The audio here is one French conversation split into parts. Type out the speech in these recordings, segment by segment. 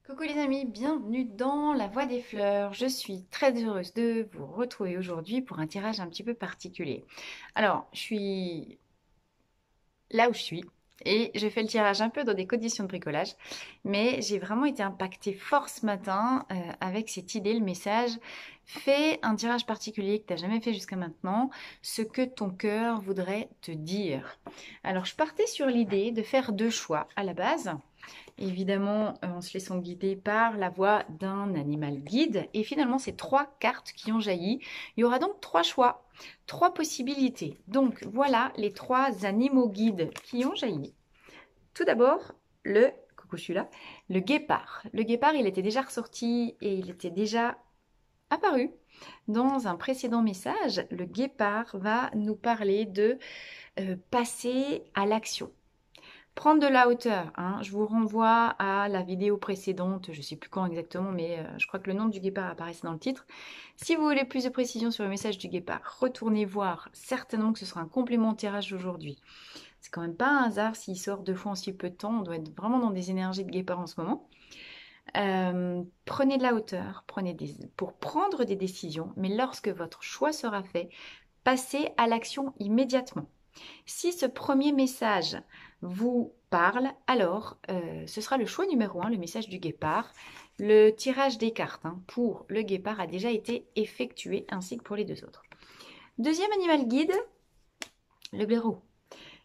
Coucou les amis, bienvenue dans La Voie des Fleurs. Je suis très heureuse de vous retrouver aujourd'hui pour un tirage un petit peu particulier. Alors, je suis là où je suis et je fais le tirage un peu dans des conditions de bricolage, mais j'ai vraiment été impactée fort ce matin avec cette idée, le message. Fais un tirage particulier que tu n'as jamais fait jusqu'à maintenant, ce que ton cœur voudrait te dire. Alors, je partais sur l'idée de faire deux choix à la base. Évidemment, en se laissant guider par la voix d'un animal guide. Et finalement, c'est trois cartes qui ont jailli. Il y aura donc trois choix, trois possibilités. Donc voilà les trois animaux guides qui ont jailli. Tout d'abord, coucou celui-là, le guépard. Le guépard, il était déjà ressorti et il était déjà apparu dans un précédent message. Le guépard va nous parler de passer à l'action. Prendre de la hauteur, hein. Je vous renvoie à la vidéo précédente, je ne sais plus quand exactement, mais je crois que le nom du guépard apparaissait dans le titre. Si vous voulez plus de précision sur le message du guépard, retournez voir, certainement que ce sera un complément au tirage d'aujourd'hui. C'est quand même pas un hasard s'il sort deux fois en si peu de temps, on doit être vraiment dans des énergies de guépard en ce moment. Prenez de la hauteur, pour prendre des décisions, mais lorsque votre choix sera fait, passez à l'action immédiatement. Si ce premier message vous parle, alors ce sera le choix numéro 1, le message du guépard. Le tirage des cartes pour le guépard a déjà été effectué, ainsi que pour les deux autres. Deuxième animal guide, le blaireau.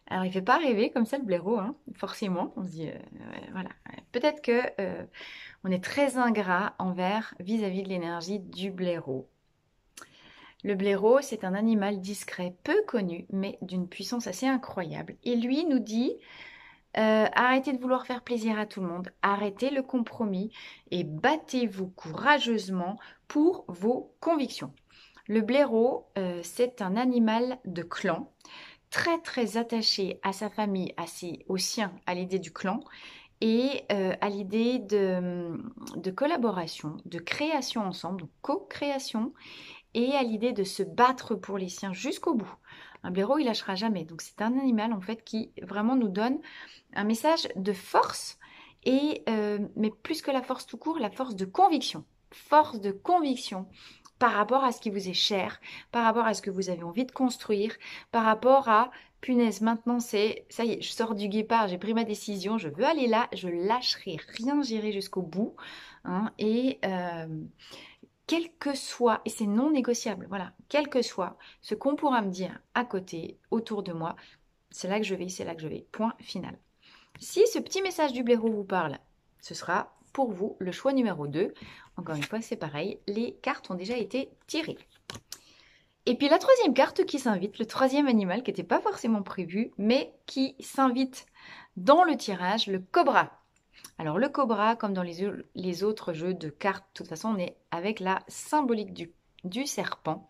Alors, il ne fait pas rêver comme ça le blaireau, forcément. On se dit, voilà, peut-être que on est très ingrat vis-à-vis de l'énergie du blaireau. Le blaireau, c'est un animal discret, peu connu, mais d'une puissance assez incroyable. Et lui nous dit, arrêtez de vouloir faire plaisir à tout le monde, arrêtez le compromis et battez-vous courageusement pour vos convictions. Le blaireau, c'est un animal de clan, très très attaché à sa famille, aux siens, à l'idée du clan et à l'idée de collaboration, de création ensemble, donc co-création et à l'idée de se battre pour les siens jusqu'au bout. Un blaireau, il lâchera jamais. Donc c'est un animal en fait qui vraiment nous donne un message de force mais plus que la force tout court, la force de conviction. Force de conviction par rapport à ce qui vous est cher, par rapport à ce que vous avez envie de construire, par rapport à punaise, maintenant c'est ça y est, je sors du guépard, j'ai pris ma décision, je veux aller là, je lâcherai rien, j'irai jusqu'au bout. Quel que soit, et c'est non négociable, voilà, quel que soit ce qu'on pourra me dire à côté, autour de moi, c'est là que je vais, c'est là que je vais. Point final. Si ce petit message du blaireau vous parle, ce sera pour vous le choix numéro 2. Encore une fois, c'est pareil, les cartes ont déjà été tirées. Et puis la troisième carte qui s'invite, le troisième animal qui n'était pas forcément prévu, mais qui s'invite dans le tirage, le cobra. Alors le cobra, comme dans les autres jeux de cartes, de toute façon, on est avec la symbolique du serpent.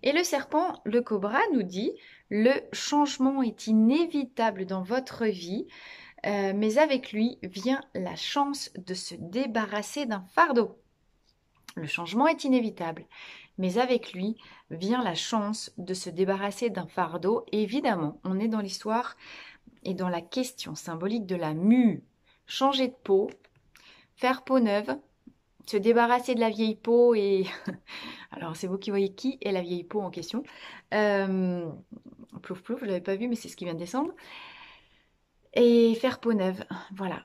Et le serpent, le cobra, nous dit, le changement est inévitable dans votre vie, mais avec lui vient la chance de se débarrasser d'un fardeau. Le changement est inévitable, mais avec lui vient la chance de se débarrasser d'un fardeau. Évidemment, on est dans l'histoire et dans la question symbolique de la mue. Changer de peau, faire peau neuve, se débarrasser de la vieille peau et... Alors, c'est vous qui voyez qui est la vieille peau en question. Plouf plouf, je ne l'avais pas vu, mais c'est ce qui vient de descendre. Et faire peau neuve, voilà.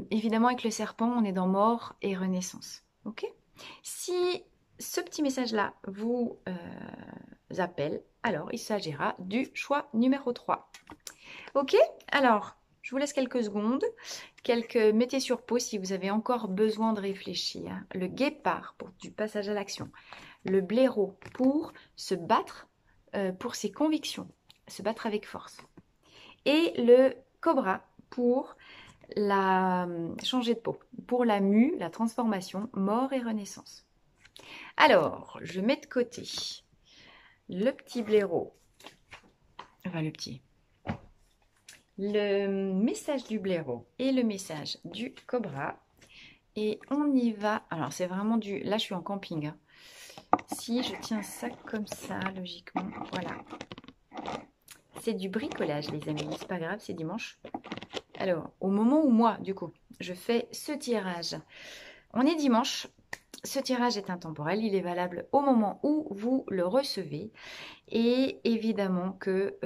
Évidemment, avec le serpent, on est dans mort et renaissance. Ok? Si ce petit message-là vous appelle, alors il s'agira du choix numéro 3. Ok? Alors, je vous laisse quelques secondes. Mettez sur pause si vous avez encore besoin de réfléchir. Le guépard pour du passage à l'action. Le blaireau pour se battre pour ses convictions, se battre avec force. Et le cobra pour changer de peau, pour la mue, la transformation, mort et renaissance. Alors, je mets de côté le petit blaireau, le message du blaireau et le message du cobra. Et on y va. Alors, c'est vraiment là, je suis en camping. Si je tiens ça comme ça, logiquement, voilà. C'est du bricolage, les amis. C'est pas grave, c'est dimanche. Alors, au moment où moi, du coup, je fais ce tirage, on est dimanche. Ce tirage est intemporel, il est valable au moment où vous le recevez. Et évidemment que,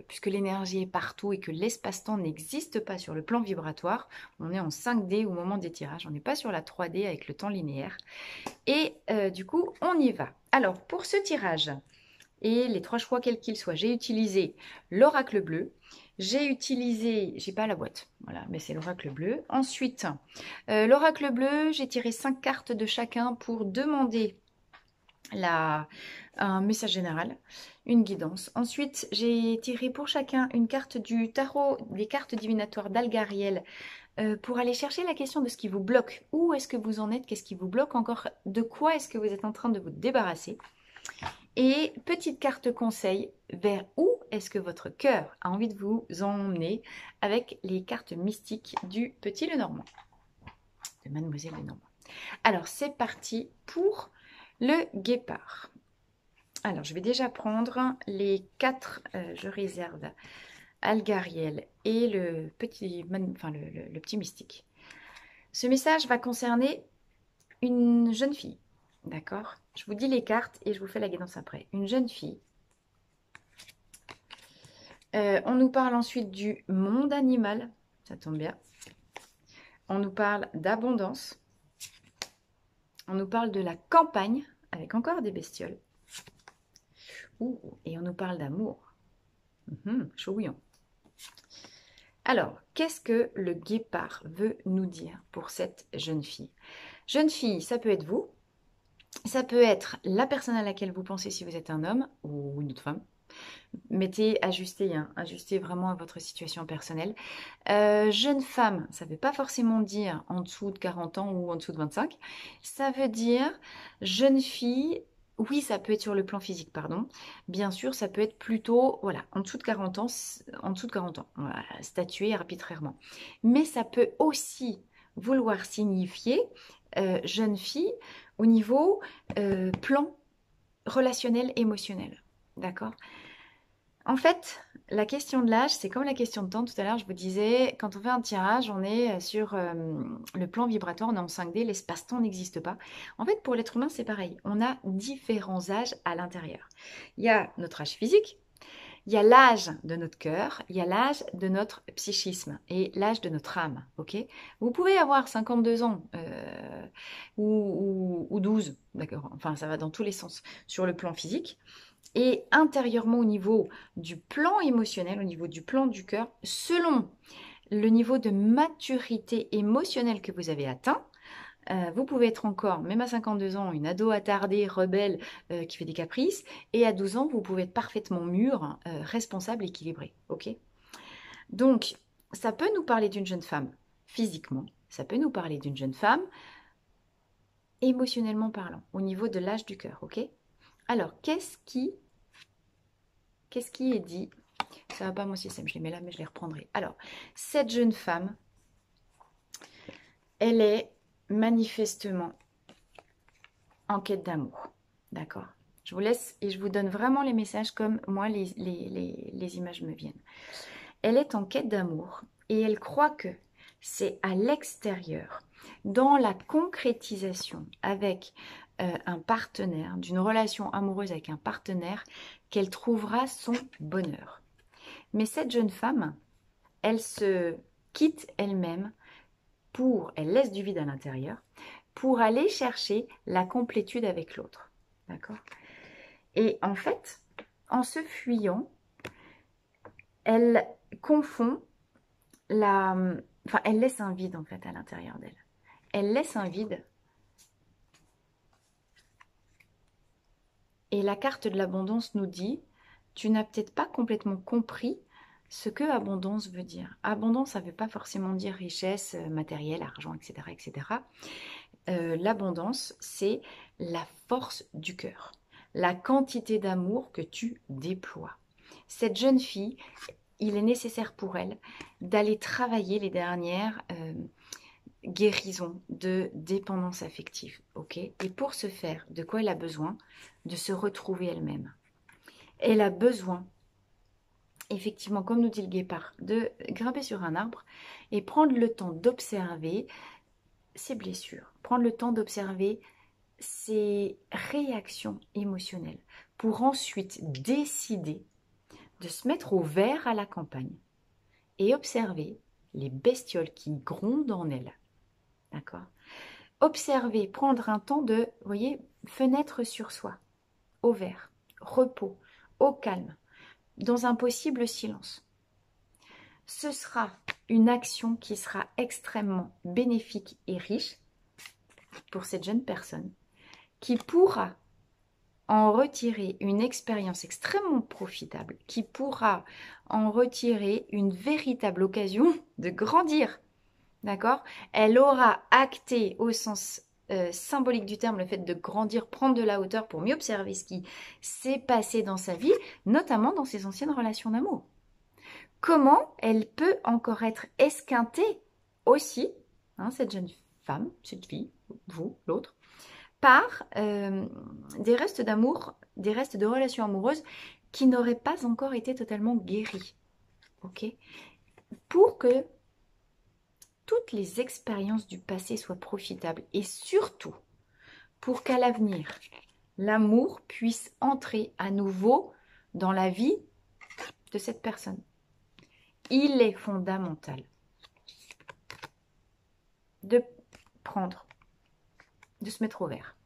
puisque l'énergie est partout et que l'espace-temps n'existe pas sur le plan vibratoire, on est en 5D au moment des tirages, on n'est pas sur la 3D avec le temps linéaire. Et du coup, on y va. Alors, pour ce tirage, et les 3 choix quels qu'ils soient, j'ai utilisé l'oracle bleu, j'ai pas la boîte, voilà, mais c'est l'oracle bleu. Ensuite, l'oracle bleu, j'ai tiré 5 cartes de chacun pour demander un message général, une guidance. Ensuite, j'ai tiré pour chacun une carte du tarot, des cartes divinatoires d'Algariel, pour aller chercher la question de ce qui vous bloque. Où est-ce que vous en êtes? Qu'est-ce qui vous bloque encore? De quoi est-ce que vous êtes en train de vous débarrasser? Et petite carte conseil, vers où est-ce que votre cœur a envie de vous emmener avec les cartes mystiques du Petit Lenormand, de Mademoiselle Lenormand. Alors, c'est parti pour le guépard. Alors, je vais déjà prendre les 4, je réserve Algariel et le petit mystique. Ce message va concerner une jeune fille, d'accord? Je vous dis les cartes et je vous fais la guidance après. Une jeune fille. On nous parle ensuite du monde animal, ça tombe bien. On nous parle d'abondance. On nous parle de la campagne, avec encore des bestioles. Et on nous parle d'amour. Chaud bouillant. Alors, qu'est-ce que le guépard veut nous dire pour cette jeune fille? Jeune fille, ça peut être vous. Ça peut être la personne à laquelle vous pensez si vous êtes un homme ou une autre femme. Ajustez vraiment à votre situation personnelle. Jeune femme, ça ne veut pas forcément dire en dessous de 40 ans ou en dessous de 25. Ça veut dire jeune fille, oui, ça peut être sur le plan physique, pardon. Bien sûr, ça peut être plutôt, voilà, en dessous de 40 ans, voilà, statuer arbitrairement. Mais ça peut aussi vouloir signifier jeune fille au niveau plan relationnel, émotionnel. D'accord? En fait, la question de l'âge, c'est comme la question de temps. Tout à l'heure, je vous disais, quand on fait un tirage, on est sur le plan vibratoire, on est en 5D, l'espace-temps n'existe pas. En fait, pour l'être humain, c'est pareil. On a différents âges à l'intérieur. Il y a notre âge physique, il y a l'âge de notre cœur, il y a l'âge de notre psychisme et l'âge de notre âme. Ok? Vous pouvez avoir 52 ans ou 12, d'accord? Enfin, ça va dans tous les sens sur le plan physique. Et intérieurement au niveau du plan émotionnel, au niveau du plan du cœur, selon le niveau de maturité émotionnelle que vous avez atteint, vous pouvez être encore, même à 52 ans, une ado attardée, rebelle, qui fait des caprices, et à 12 ans, vous pouvez être parfaitement mûr, responsable, équilibré. Ok? Donc, ça peut nous parler d'une jeune femme physiquement, ça peut nous parler d'une jeune femme émotionnellement parlant, au niveau de l'âge du cœur. Ok? Alors, qu'est-ce qui est dit? Ça va pas mon système, je les mets là, mais je les reprendrai. Alors, cette jeune femme, elle est manifestement en quête d'amour. D'accord? Je vous laisse et je vous donne vraiment les messages comme moi, les images me viennent. Elle est en quête d'amour et elle croit que c'est à l'extérieur, dans la concrétisation avec un partenaire, d'une relation amoureuse avec un partenaire, qu'elle trouvera son bonheur. Mais cette jeune femme, elle se quitte elle-même elle laisse du vide à l'intérieur, pour aller chercher la complétude avec l'autre. D'accord? Et en fait, en se fuyant, elle confond elle laisse un vide en fait à l'intérieur d'elle. Elle laisse un vide. Et la carte de l'abondance nous dit, tu n'as peut-être pas complètement compris ce que abondance veut dire. Abondance, ça ne veut pas forcément dire richesse matérielle, argent, etc. etc. L'abondance, c'est la force du cœur, la quantité d'amour que tu déploies. Cette jeune fille, il est nécessaire pour elle d'aller travailler les dernières guérisons de dépendance affective. Ok? Et pour ce faire, de quoi elle a besoin? De se retrouver elle-même. Elle a besoin effectivement, comme nous dit le guépard, de grimper sur un arbre et prendre le temps d'observer ses blessures, prendre le temps d'observer ses réactions émotionnelles pour ensuite décider de se mettre au vert à la campagne et observer les bestioles qui grondent en elle. D'accord? Observer, prendre un temps de, vous voyez, fenêtre sur soi, au vert, repos, au calme, dans un possible silence. Ce sera une action qui sera extrêmement bénéfique et riche pour cette jeune personne qui pourra en retirer une expérience extrêmement profitable, qui pourra en retirer une véritable occasion de grandir. D'accord? Elle aura acté au sens symbolique du terme le fait de grandir, prendre de la hauteur pour mieux observer ce qui s'est passé dans sa vie, notamment dans ses anciennes relations d'amour. Comment elle peut encore être esquintée aussi, hein, cette jeune femme, cette fille, vous, l'autre, par des restes d'amour, des restes de relations amoureuses qui n'auraient pas encore été totalement guéris. Ok? Pour que toutes les expériences du passé soient profitables et surtout pour qu'à l'avenir, l'amour puisse entrer à nouveau dans la vie de cette personne. Il est fondamental de prendre, de se mettre au vert.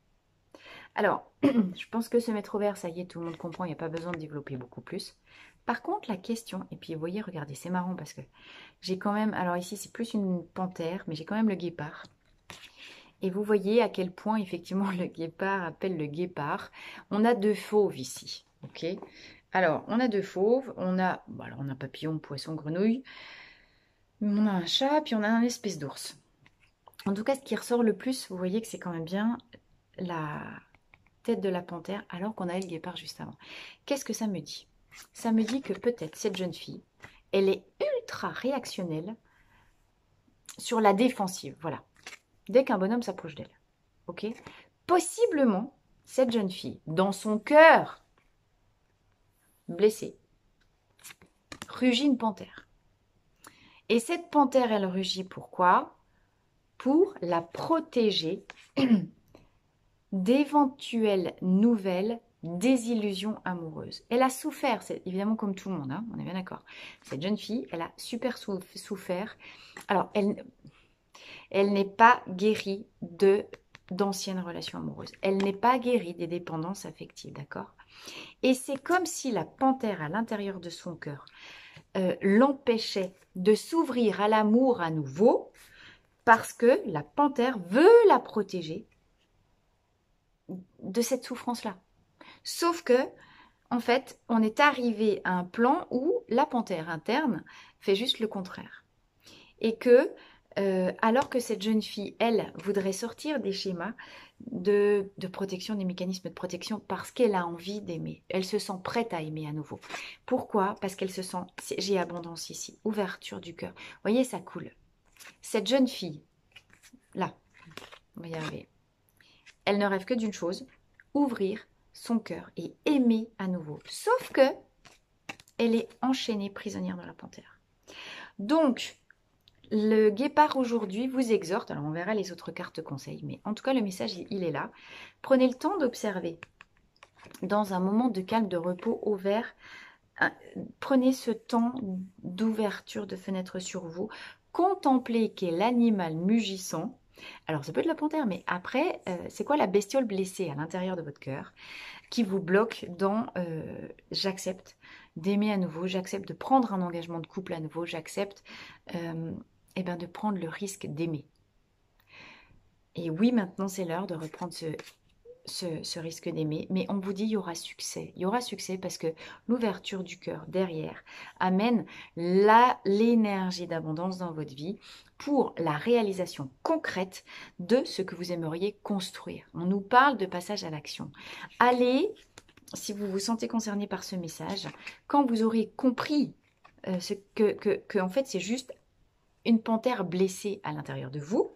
Alors, je pense que se mettre au vert, ça y est, tout le monde comprend, il n'y a pas besoin de développer beaucoup plus. Par contre, la question, et puis vous voyez, regardez, c'est marrant parce que j'ai quand même, alors ici c'est plus une panthère, mais j'ai quand même le guépard. Et vous voyez à quel point effectivement le guépard appelle le guépard. On a 2 fauves ici, ok? Alors, on a 2 fauves, on a papillon, poisson, grenouille, on a un chat, puis on a un espèce d'ours. En tout cas, ce qui ressort le plus, vous voyez que c'est quand même bien la tête de la panthère, alors qu'on a le guépard juste avant. Qu'est-ce que ça me dit? Ça me dit que peut-être cette jeune fille, elle est ultra réactionnelle sur la défensive, voilà. Dès qu'un bonhomme s'approche d'elle, ok? Possiblement, cette jeune fille, dans son cœur, blessée, rugit une panthère. Et cette panthère, elle rugit pourquoi? Pour la protéger d'éventuelles nouvelles désillusions amoureuses. Elle a souffert, c'est évidemment comme tout le monde, hein, on est bien d'accord. Cette jeune fille, elle a super souffert. Alors, elle n'est pas guérie d'anciennes relations amoureuses. Elle n'est pas guérie des dépendances affectives, d'accord? Et c'est comme si la panthère à l'intérieur de son cœur l'empêchait de s'ouvrir à l'amour à nouveau parce que la panthère veut la protéger de cette souffrance-là. Sauf que, en fait, on est arrivé à un plan où la panthère interne fait juste le contraire. Et que, alors que cette jeune fille, elle, voudrait sortir des schémas de protection, des mécanismes de protection, parce qu'elle a envie d'aimer. Elle se sent prête à aimer à nouveau. Pourquoi? Parce qu'elle se sent, j'ai abondance ici, ouverture du cœur. Vous voyez, ça coule. Cette jeune fille, là, on va y arriver. Elle ne rêve que d'une chose, ouvrir son cœur et aimer à nouveau. Sauf que elle est enchaînée, prisonnière de la panthère. Donc, le guépard aujourd'hui vous exhorte, alors on verra les autres cartes conseils, mais en tout cas le message il est là. Prenez le temps d'observer dans un moment de calme, de repos au vert. Prenez ce temps d'ouverture de fenêtre sur vous. Contemplez qu'est l'animal mugissant. Alors, ça peut être la panthère, mais après, c'est quoi la bestiole blessée à l'intérieur de votre cœur qui vous bloque dans j'accepte d'aimer à nouveau, j'accepte de prendre un engagement de couple à nouveau, j'accepte de prendre le risque d'aimer. Et oui, maintenant, c'est l'heure de reprendre ce risque d'aimer, mais on vous dit il y aura succès. Il y aura succès parce que l'ouverture du cœur derrière amène l'énergie d'abondance dans votre vie pour la réalisation concrète de ce que vous aimeriez construire. On nous parle de passage à l'action. Allez, si vous vous sentez concerné par ce message, quand vous aurez compris en fait c'est juste une panthère blessée à l'intérieur de vous,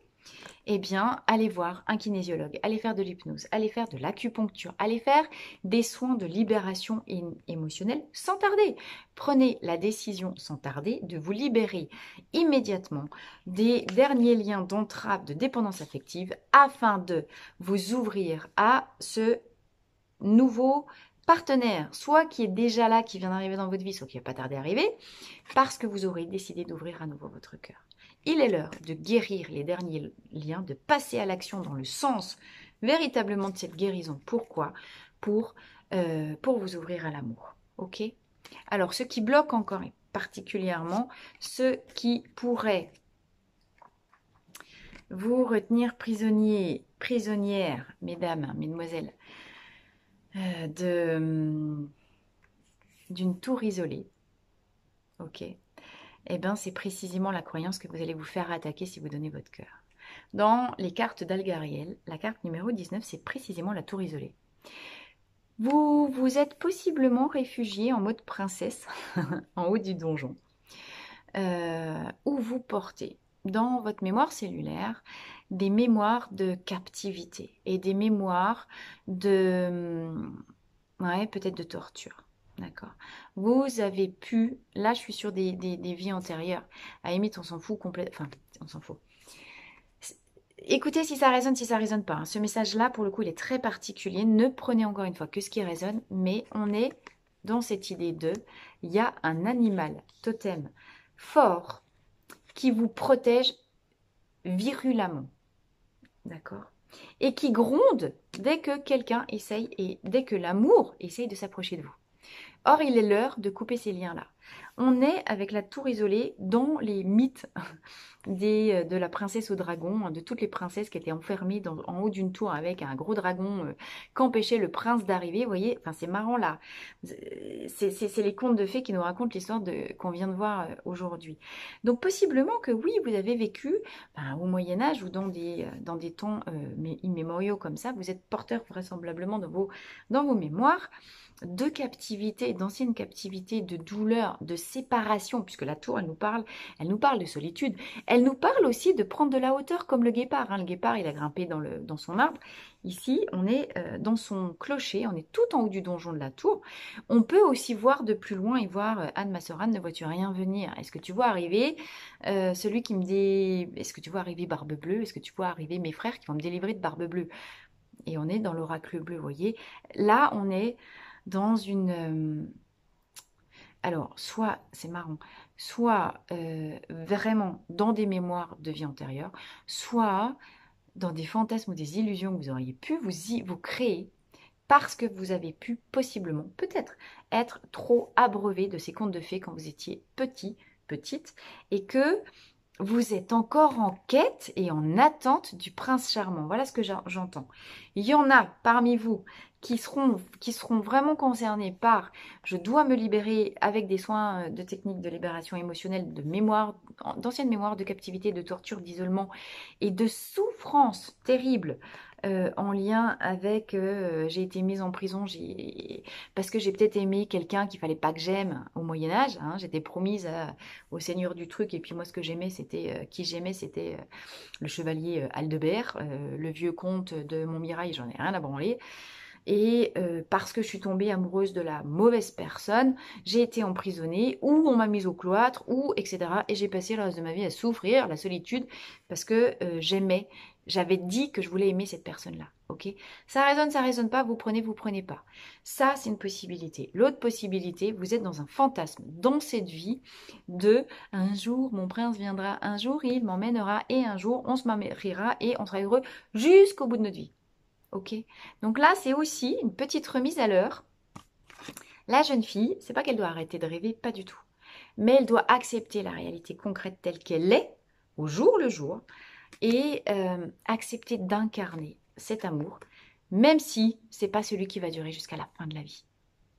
eh bien, allez voir un kinésiologue, allez faire de l'hypnose, allez faire de l'acupuncture, allez faire des soins de libération émotionnelle sans tarder. Prenez la décision sans tarder de vous libérer immédiatement des derniers liens d'entrave, de dépendance affective, afin de vous ouvrir à ce nouveau partenaire, soit qui est déjà là, qui vient d'arriver dans votre vie, soit qui ne va pas tarder à arriver, parce que vous aurez décidé d'ouvrir à nouveau votre cœur. Il est l'heure de guérir les derniers liens, de passer à l'action dans le sens véritablement de cette guérison. Pourquoi? Pour vous ouvrir à l'amour. Ok? Alors, ce qui bloque encore, et particulièrement ce qui pourrait vous retenir prisonnier, prisonnière, mesdames, mesdemoiselles, d'une tour isolée. Ok? Eh bien, c'est précisément la croyance que vous allez vous faire attaquer si vous donnez votre cœur. Dans les cartes d'Algariel, la carte numéro 19, c'est précisément la tour isolée. Vous vous êtes possiblement réfugié en mode princesse en haut du donjon, où vous portez dans votre mémoire cellulaire des mémoires de captivité et des mémoires de, ouais, peut-être de torture. D'accord. Vous avez pu, là je suis sur des vies antérieures, à la limite on s'en fout complètement, enfin on s'en fout. Écoutez si ça résonne pas. Ce message-là, pour le coup, il est très particulier. Ne prenez encore une fois que ce qui résonne, mais on est dans cette idée de, il y a un animal totem fort qui vous protège virulemment, d'accord? Et qui gronde dès que quelqu'un essaye et dès que l'amour essaye de s'approcher de vous. Or, il est l'heure de couper ces liens-là. On est avec la tour isolée dans les mythes de la princesse au dragon, de toutes les princesses qui étaient enfermées en haut d'une tour avec un gros dragon qu'empêchait le prince d'arriver. Vous voyez, enfin, c'est marrant là. C'est les contes de fées qui nous racontent l'histoire qu'on vient de voir aujourd'hui. Donc possiblement que oui, vous avez vécu au Moyen-Âge ou dans des temps immémoriaux comme ça, vous êtes porteur vraisemblablement dans vos mémoires de captivité, d'ancienne captivité, de douleur, de séparation, puisque la tour, elle nous parle de solitude. Elle nous parle aussi de prendre de la hauteur comme le guépard. Le guépard, il a grimpé dans son arbre. Ici, on est dans son clocher, on est tout en haut du donjon de la tour. On peut aussi voir de plus loin et voir Anne, ma sœur Anne, ne vois-tu rien venir? Est-ce que tu vois arriver celui qui me dit, est-ce que tu vois arriver Barbe Bleue? Est-ce que tu vois arriver mes frères qui vont me délivrer de Barbe Bleue? Et on est dans l'oracle bleu, vous voyez. Là, on est dans une... alors, soit, c'est marrant, soit vraiment dans des mémoires de vie antérieure, soit dans des fantasmes ou des illusions que vous auriez pu vous créer parce que vous avez pu possiblement, peut-être, être trop abreuvé de ces contes de fées quand vous étiez petit, petite, et que vous êtes encore en quête et en attente du prince charmant. Voilà ce que j'entends. Il y en a parmi vous qui seront vraiment concernés par « je dois me libérer avec des soins de techniques de libération émotionnelle, de mémoire, d'anciennes mémoires de captivité, de torture, d'isolement et de souffrance terrible en lien avec j'ai été mise en prison parce que j'ai peut-être aimé quelqu'un qu'il fallait pas que j'aime au Moyen-Âge. J'étais promise au seigneur du truc et puis moi ce que j'aimais c'était le chevalier Aldebert, le vieux comte de Montmirail, j'en ai rien à branler. Et parce que je suis tombée amoureuse de la mauvaise personne, j'ai été emprisonnée, ou on m'a mise au cloître, ou etc. Et j'ai passé le reste de ma vie à souffrir, la solitude, parce que j'avais dit que je voulais aimer cette personne-là. Ok? Ça résonne pas, vous prenez pas. Ça, c'est une possibilité. L'autre possibilité, vous êtes dans un fantasme, dans cette vie, de un jour, mon prince viendra, un jour, il m'emmènera, et un jour, on se mariera, et on sera heureux jusqu'au bout de notre vie. Ok, donc là, c'est aussi une petite remise à l'heure. La jeune fille, c'est pas qu'elle doit arrêter de rêver, pas du tout. Mais elle doit accepter la réalité concrète telle qu'elle est, au jour le jour, et accepter d'incarner cet amour, même si c'est pas celui qui va durer jusqu'à la fin de la vie.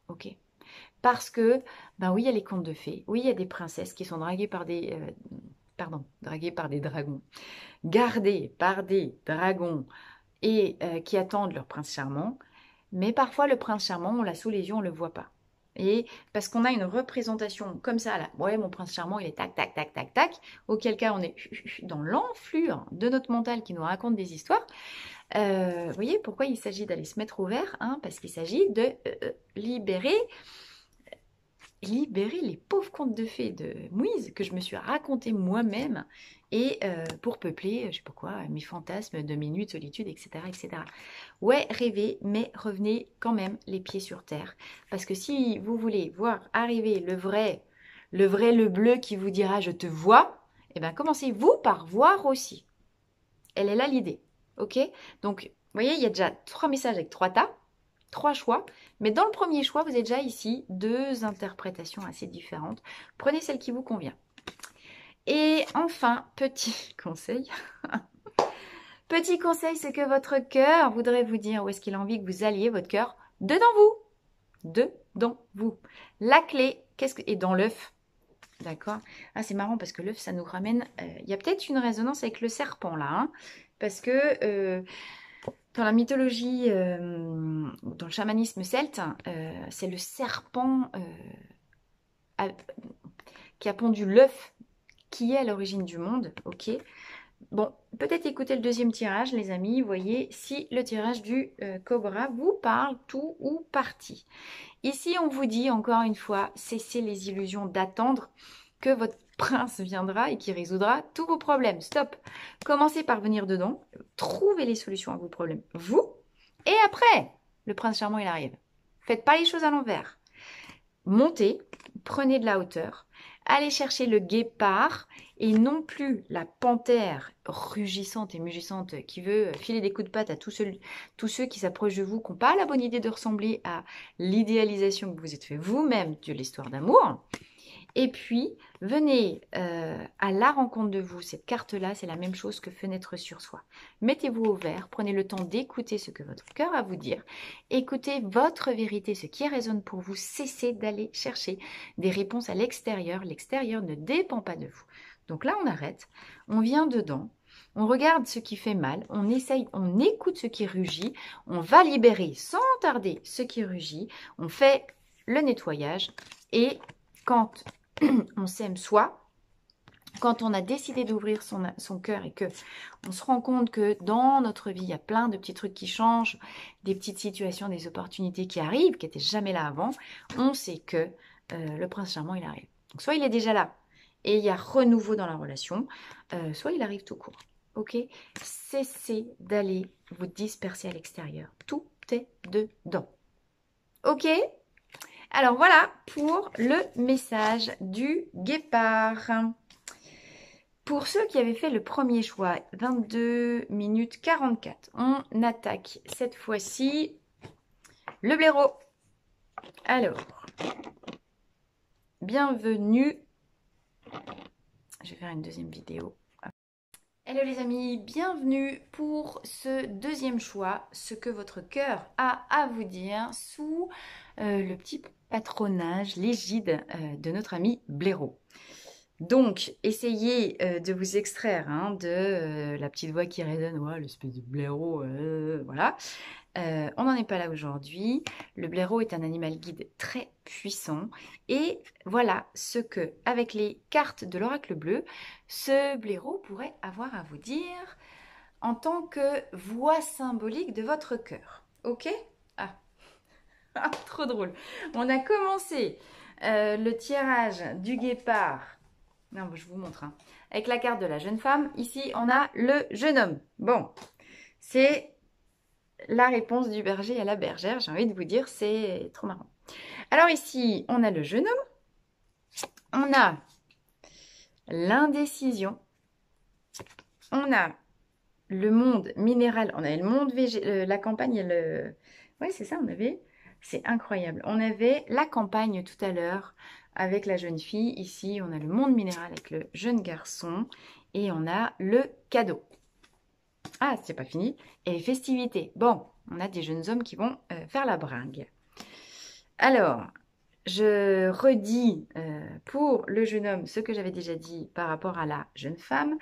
Ok, parce que, ben oui, il y a les contes de fées, oui, il y a des princesses qui sont draguées par des... draguées par des dragons, gardées par des dragons, et qui attendent leur prince charmant. Mais parfois, le prince charmant, on l'a sous les yeux, on ne le voit pas. Et parce qu'on a une représentation comme ça, là, ouais, mon prince charmant, il est tac, tac, tac, tac, tac, auquel cas on est dans l'enflure de notre mental qui nous raconte des histoires. Vous voyez pourquoi il s'agit d'aller se mettre au vert, hein, parce qu'il s'agit de libérer les pauvres contes de fées de Moïse que je me suis raconté moi-même et pour peupler, je sais pas quoi, mes fantasmes de minutes, solitude, etc., etc. Ouais, rêvez, mais revenez quand même les pieds sur terre. Parce que si vous voulez voir arriver le bleu qui vous dira je te vois, eh bien commencez-vous par voir aussi. Elle est là l'idée, ok? Donc, vous voyez, il y a déjà 3 messages avec 3 tas. 3 choix, mais dans le premier choix, vous avez déjà ici 2 interprétations assez différentes. Prenez celle qui vous convient. Et enfin, petit conseil. Petit conseil, c'est que votre cœur voudrait vous dire où est-ce qu'il a envie que vous alliez, votre cœur, dedans vous. Dedans vous. La clé, qu'est-ce que est dans l'œuf. D'accord? Ah, c'est marrant parce que l'œuf, ça nous ramène... Il y a peut-être une résonance avec le serpent, là. Hein, parce que... dans la mythologie, dans le chamanisme celte, c'est le serpent qui a pondu l'œuf qui est à l'origine du monde. Ok. Bon, peut-être écoutez le deuxième tirage, les amis. Voyez si le tirage du cobra vous parle tout ou partie. Ici, on vous dit encore une fois, cessez les illusions d'attendre que votre prince viendra et qui résoudra tous vos problèmes. Stop. Commencez par venir dedans. Trouvez les solutions à vos problèmes. Vous. Et après, le prince charmant, il arrive. Faites pas les choses à l'envers. Montez, prenez de la hauteur, allez chercher le guépard et non plus la panthère rugissante et mugissante qui veut filer des coups de patte à tous ceux qui s'approchent de vous, qui n'ont pas la bonne idée de ressembler à l'idéalisation que vous êtes fait vous-même de l'histoire d'amour. Et puis, venez à la rencontre de vous. Cette carte-là, c'est la même chose que fenêtre sur soi. Mettez-vous au vert, prenez le temps d'écouter ce que votre cœur a à vous dire. Écoutez votre vérité, ce qui résonne pour vous. Cessez d'aller chercher des réponses à l'extérieur. L'extérieur ne dépend pas de vous. Donc là, on arrête, on vient dedans. On regarde ce qui fait mal, on essaye, on écoute ce qui rugit, on va libérer sans tarder ce qui rugit, on fait le nettoyage et quand on s'aime soi, quand on a décidé d'ouvrir son cœur et que on se rend compte que dans notre vie, il y a plein de petits trucs qui changent, des petites situations, des opportunités qui arrivent, qui n'étaient jamais là avant, on sait que le prince charmant, il arrive. Donc, soit il est déjà là et il y a renouveau dans la relation, soit il arrive tout court. Ok? Cessez d'aller vous disperser à l'extérieur. Tout est dedans. Ok? Alors voilà pour le message du guépard. Pour ceux qui avaient fait le premier choix, 22 minutes 44, on attaque cette fois-ci le blaireau. Alors, bienvenue. Je vais faire une deuxième vidéo. Hello les amis, bienvenue pour ce deuxième choix, ce que votre cœur a à vous dire sous le petit patronage, l'égide de notre ami Blaireau. Donc, essayez de vous extraire hein, de la petite voix qui résonne, ouais, l'espèce de blaireau, voilà. On n'en est pas là aujourd'hui. Le blaireau est un animal guide très puissant. Et voilà ce que, avec les cartes de l'oracle bleu, ce blaireau pourrait avoir à vous dire en tant que voix symbolique de votre cœur. Ok? Ah, trop drôle. On a commencé le tirage du guépard. Non, je vous montre. Hein. Avec la carte de la jeune femme. Ici, on a le jeune homme. Bon, c'est la réponse du berger à la bergère. J'ai envie de vous dire, c'est trop marrant. Alors ici, on a le jeune homme. On a l'indécision. On a le monde minéral. On avait le monde végétal. La campagne et le... Oui, c'est ça, on avait... C'est incroyable. On avait la campagne tout à l'heure avec la jeune fille. Ici, on a le monde minéral avec le jeune garçon. Et on a le cadeau. Ah, c'est pas fini. Et les festivités. Bon, on a des jeunes hommes qui vont faire la bringue. Alors, je redis pour le jeune homme ce que j'avais déjà dit par rapport à la jeune femme.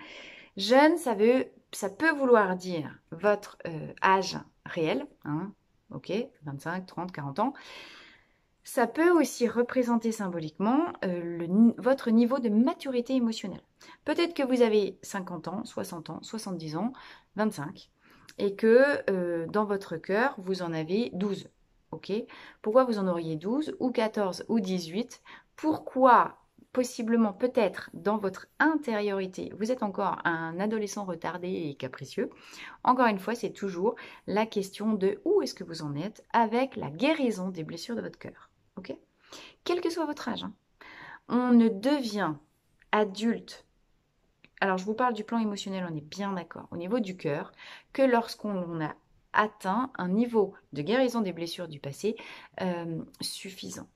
Jeune, ça peut vouloir dire votre âge réel. Hein, ok, 25, 30, 40 ans. Ça peut aussi représenter symboliquement votre niveau de maturité émotionnelle. Peut-être que vous avez 50 ans, 60 ans, 70 ans, 25, et que dans votre cœur, vous en avez 12. Ok? Pourquoi vous en auriez 12 ou 14 ou 18? Pourquoi possiblement, peut-être, dans votre intériorité, vous êtes encore un adolescent retardé et capricieux? Encore une fois, c'est toujours la question de où est-ce que vous en êtes avec la guérison des blessures de votre cœur. Ok? Quel que soit votre âge, hein. On ne devient adulte. Alors, je vous parle du plan émotionnel, on est bien d'accord, au niveau du cœur, que lorsqu'on a atteint un niveau de guérison des blessures du passé suffisant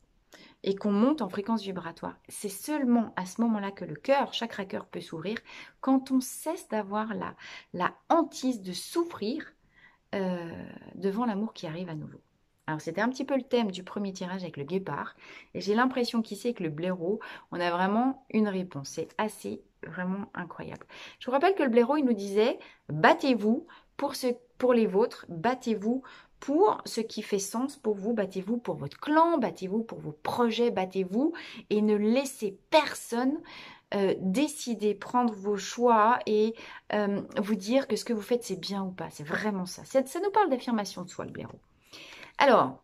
et qu'on monte en fréquence vibratoire. C'est seulement à ce moment-là que le cœur, chakra cœur, peut s'ouvrir quand on cesse d'avoir la hantise de souffrir devant l'amour qui arrive à nouveau. Alors, c'était un petit peu le thème du premier tirage avec le guépard. Et j'ai l'impression qu'ici, avec le blaireau, on a vraiment une réponse. C'est assez, vraiment incroyable. Je vous rappelle que le blaireau, il nous disait, battez-vous pour les vôtres, battez-vous pour ce qui fait sens pour vous, battez-vous pour votre clan, battez-vous pour vos projets, battez-vous et ne laissez personne décider, prendre vos choix et vous dire que ce que vous faites, c'est bien ou pas. C'est vraiment ça. Ça nous parle d'affirmation de soi, le blaireau. Alors,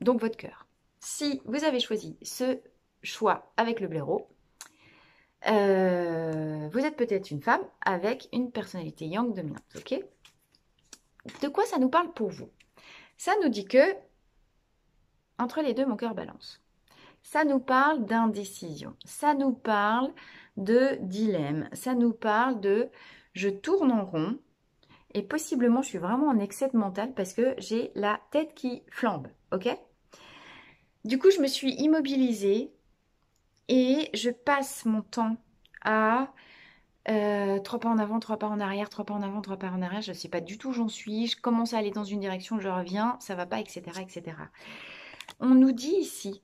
donc votre cœur. Si vous avez choisi ce choix avec le blaireau, vous êtes peut-être une femme avec une personnalité yang dominante, ok? De quoi ça nous parle pour vous? Ça nous dit que, entre les deux, mon cœur balance. Ça nous parle d'indécision, ça nous parle de dilemme, ça nous parle de je tourne en rond et possiblement je suis vraiment en excès de mental parce que j'ai la tête qui flambe, ok? Du coup, je me suis immobilisée et je passe mon temps à 3 pas en avant, 3 pas en arrière, 3 pas en avant, 3 pas en arrière. Je ne sais pas du tout où j'en suis. Je commence à aller dans une direction, je reviens, ça va pas, etc., etc. On nous dit ici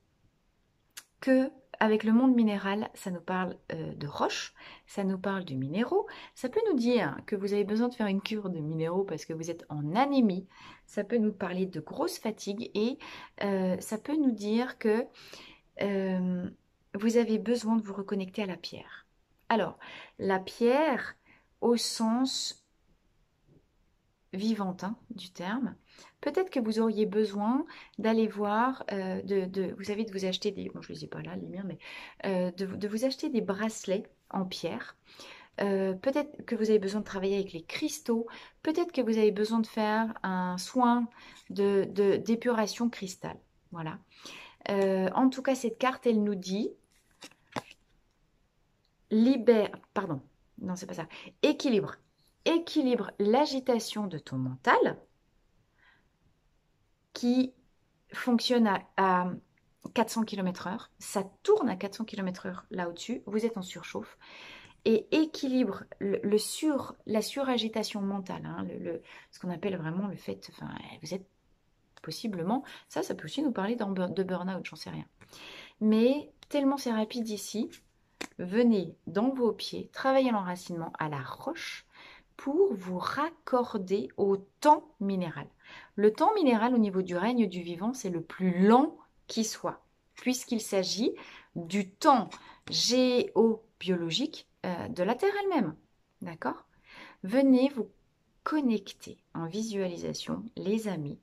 que avec le monde minéral, ça nous parle de roches, ça nous parle de minéraux. Ça peut nous dire que vous avez besoin de faire une cure de minéraux parce que vous êtes en anémie. Ça peut nous parler de grosse fatigue et ça peut nous dire que vous avez besoin de vous reconnecter à la pierre. Alors, la pierre au sens vivantin du terme, peut-être que vous auriez besoin d'aller voir, vous savez, de vous acheter des, bon je ne les ai pas là, les miens, mais de vous acheter des bracelets en pierre. Peut-être que vous avez besoin de travailler avec les cristaux, peut-être que vous avez besoin de faire un soin d'épuration cristal. Voilà. En tout cas, cette carte, elle nous dit pardon, non, c'est pas ça. Équilibre l'agitation de ton mental qui fonctionne à 400 km/h. Ça tourne à 400 km/h là au-dessus. Vous êtes en surchauffe. Et équilibre la suragitation mentale, hein, ce qu'on appelle vraiment le fait, enfin, vous êtes possiblement, ça peut aussi nous parler de burn-out, j'en sais rien. Mais tellement c'est rapide ici, venez dans vos pieds, travaillez l'enracinement à la roche pour vous raccorder au temps minéral. Le temps minéral au niveau du règne du vivant, c'est le plus lent qui soit, puisqu'il s'agit du temps géobiologique de la Terre elle-même. D'accord? Venez vous connecter en visualisation, les amis,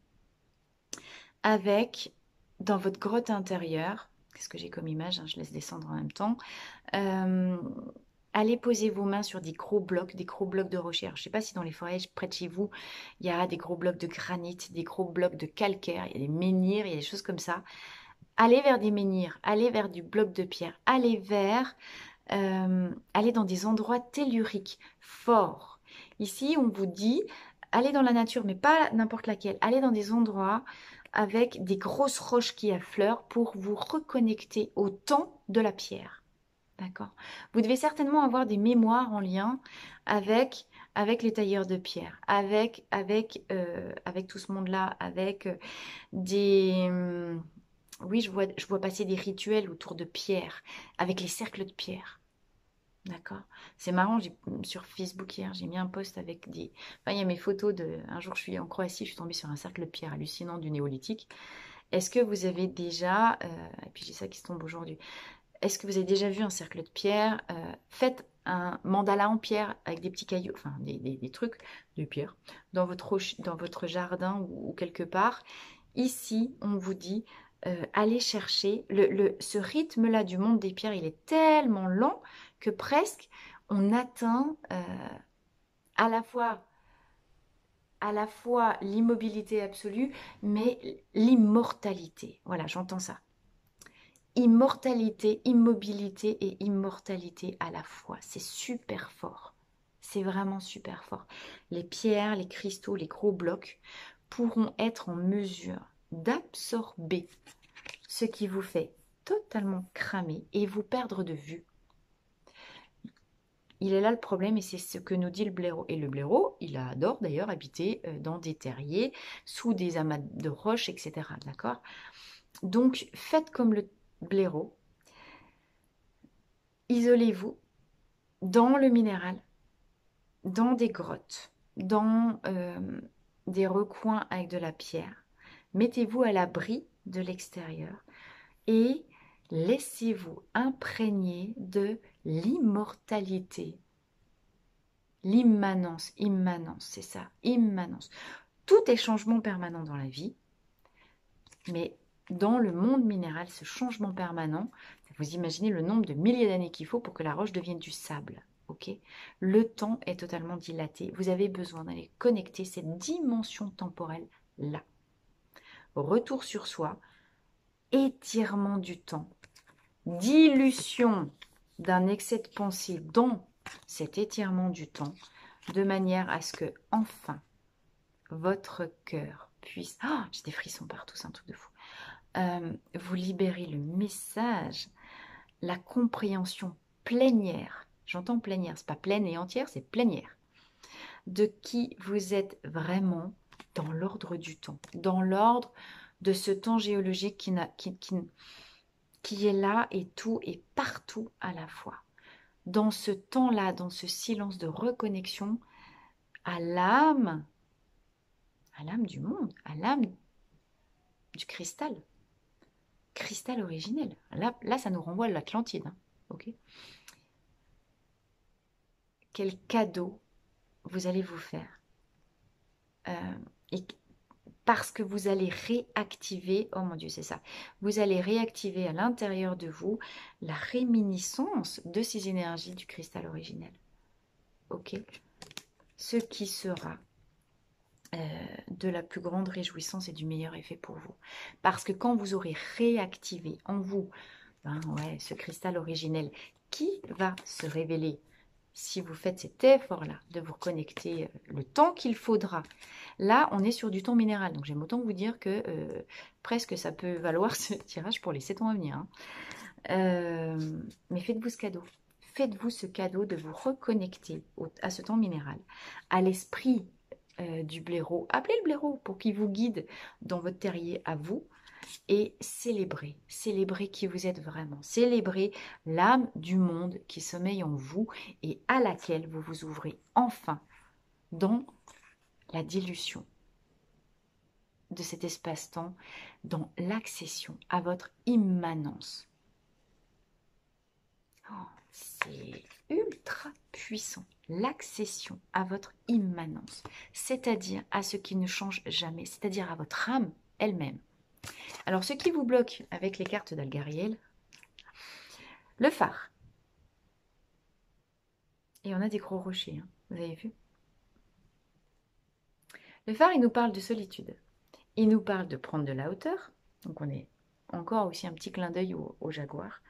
avec, dans votre grotte intérieure, qu'est-ce que j'ai comme image, hein, je laisse descendre en même temps, allez poser vos mains sur des gros blocs de rocher. Alors, je ne sais pas si dans les forêts près de chez vous, il y a des gros blocs de granit, des gros blocs de calcaire, il y a des menhirs, il y a des choses comme ça. Allez vers des menhirs, allez vers du bloc de pierre, allez dans des endroits telluriques, forts. Ici, on vous dit, allez dans la nature, mais pas n'importe laquelle. Allez dans des endroits avec des grosses roches qui affleurent pour vous reconnecter au temps de la pierre. D'accord? Vous devez certainement avoir des mémoires en lien avec les tailleurs de pierre, avec tout ce monde-là, avec des... oui, je vois passer des rituels autour de pierre, avec les cercles de pierre. D'accord? C'est marrant, sur Facebook hier, j'ai mis un post avec des... Enfin, il y a mes photos de... Un jour, je suis en Croatie, je suis tombée sur un cercle de pierre hallucinant du néolithique. Est-ce que vous avez déjà, et puis j'ai ça qui se tombe aujourd'hui, est-ce que vous avez déjà vu un cercle de pierre? Faites un mandala en pierre avec des petits cailloux, enfin des trucs de pierre dans votre jardin ou quelque part. Ici, on vous dit, allez chercher, ce rythme-là du monde des pierres, il est tellement lent que presque on atteint à la fois l'immobilité absolue, mais l'immortalité. Voilà, j'entends ça. Immortalité, immobilité et immortalité à la fois. C'est super fort. C'est vraiment super fort. Les pierres, les cristaux, les gros blocs pourront être en mesure d'absorber ce qui vous fait totalement cramer et vous perdre de vue. Il est là le problème et c'est ce que nous dit le blaireau. Et le blaireau, il adore d'ailleurs habiter dans des terriers, sous des amas de roches, etc. D'accord? Donc, faites comme le blaireau. Isolez-vous dans le minéral, dans des grottes, dans des recoins avec de la pierre. Mettez-vous à l'abri de l'extérieur et laissez-vous imprégner de l'immortalité. L'immanence, immanence, c'est ça, immanence. Tout est changement permanent dans la vie, mais dans le monde minéral, ce changement permanent, vous imaginez le nombre de milliers d'années qu'il faut pour que la roche devienne du sable. Okay, le temps est totalement dilaté. Vous avez besoin d'aller connecter cette dimension temporelle-là. Retour sur soi, étirement du temps, dilution d'un excès de pensée dans cet étirement du temps, de manière à ce que, enfin, votre cœur puisse... Oh, j'ai des frissons partout, c'est un truc de fou. Vous libérez le message, la compréhension plénière. J'entends plénière, c'est pas pleine et entière, c'est plénière. De qui vous êtes vraiment dans l'ordre du temps, dans l'ordre de ce temps géologique qui est là et tout et partout à la fois. Dans ce temps-là, dans ce silence de reconnexion à l'âme du monde, à l'âme du cristal originel. Là, ça nous renvoie à l'Atlantide. Hein, okay, quel cadeau vous allez vous faire. Et parce que vous allez réactiver, oh mon Dieu, c'est ça, vous allez réactiver à l'intérieur de vous la réminiscence de ces énergies du cristal originel. Ok, ce qui sera de la plus grande réjouissance et du meilleur effet pour vous. Parce que quand vous aurez réactivé en vous ce cristal originel qui va se révéler si vous faites cet effort-là de vous reconnecter le temps qu'il faudra. Là, on est sur du temps minéral. Donc, j'aime autant vous dire que presque ça peut valoir ce tirage pour les 7 ans à venir. Hein. Mais faites-vous ce cadeau. Faites-vous ce cadeau de vous reconnecter à ce temps minéral, à l'esprit du blaireau. Appelez le blaireau pour qu'il vous guide dans votre terrier à vous et célébrez qui vous êtes vraiment. Célébrez l'âme du monde qui sommeille en vous et à laquelle vous vous ouvrez enfin dans la dilution de cet espace-temps, dans l'accession à votre immanence. Oh, c'est ultra puissant. L'accession à votre immanence, c'est-à-dire à ce qui ne change jamais, c'est-à-dire à votre âme elle-même. Alors, ce qui vous bloque avec les cartes d'Algariel, le phare. Et on a des gros rochers, hein, vous avez vu? Le phare, il nous parle de solitude. Il nous parle de prendre de la hauteur. Donc, on est encore aussi un petit clin d'œil au jaguar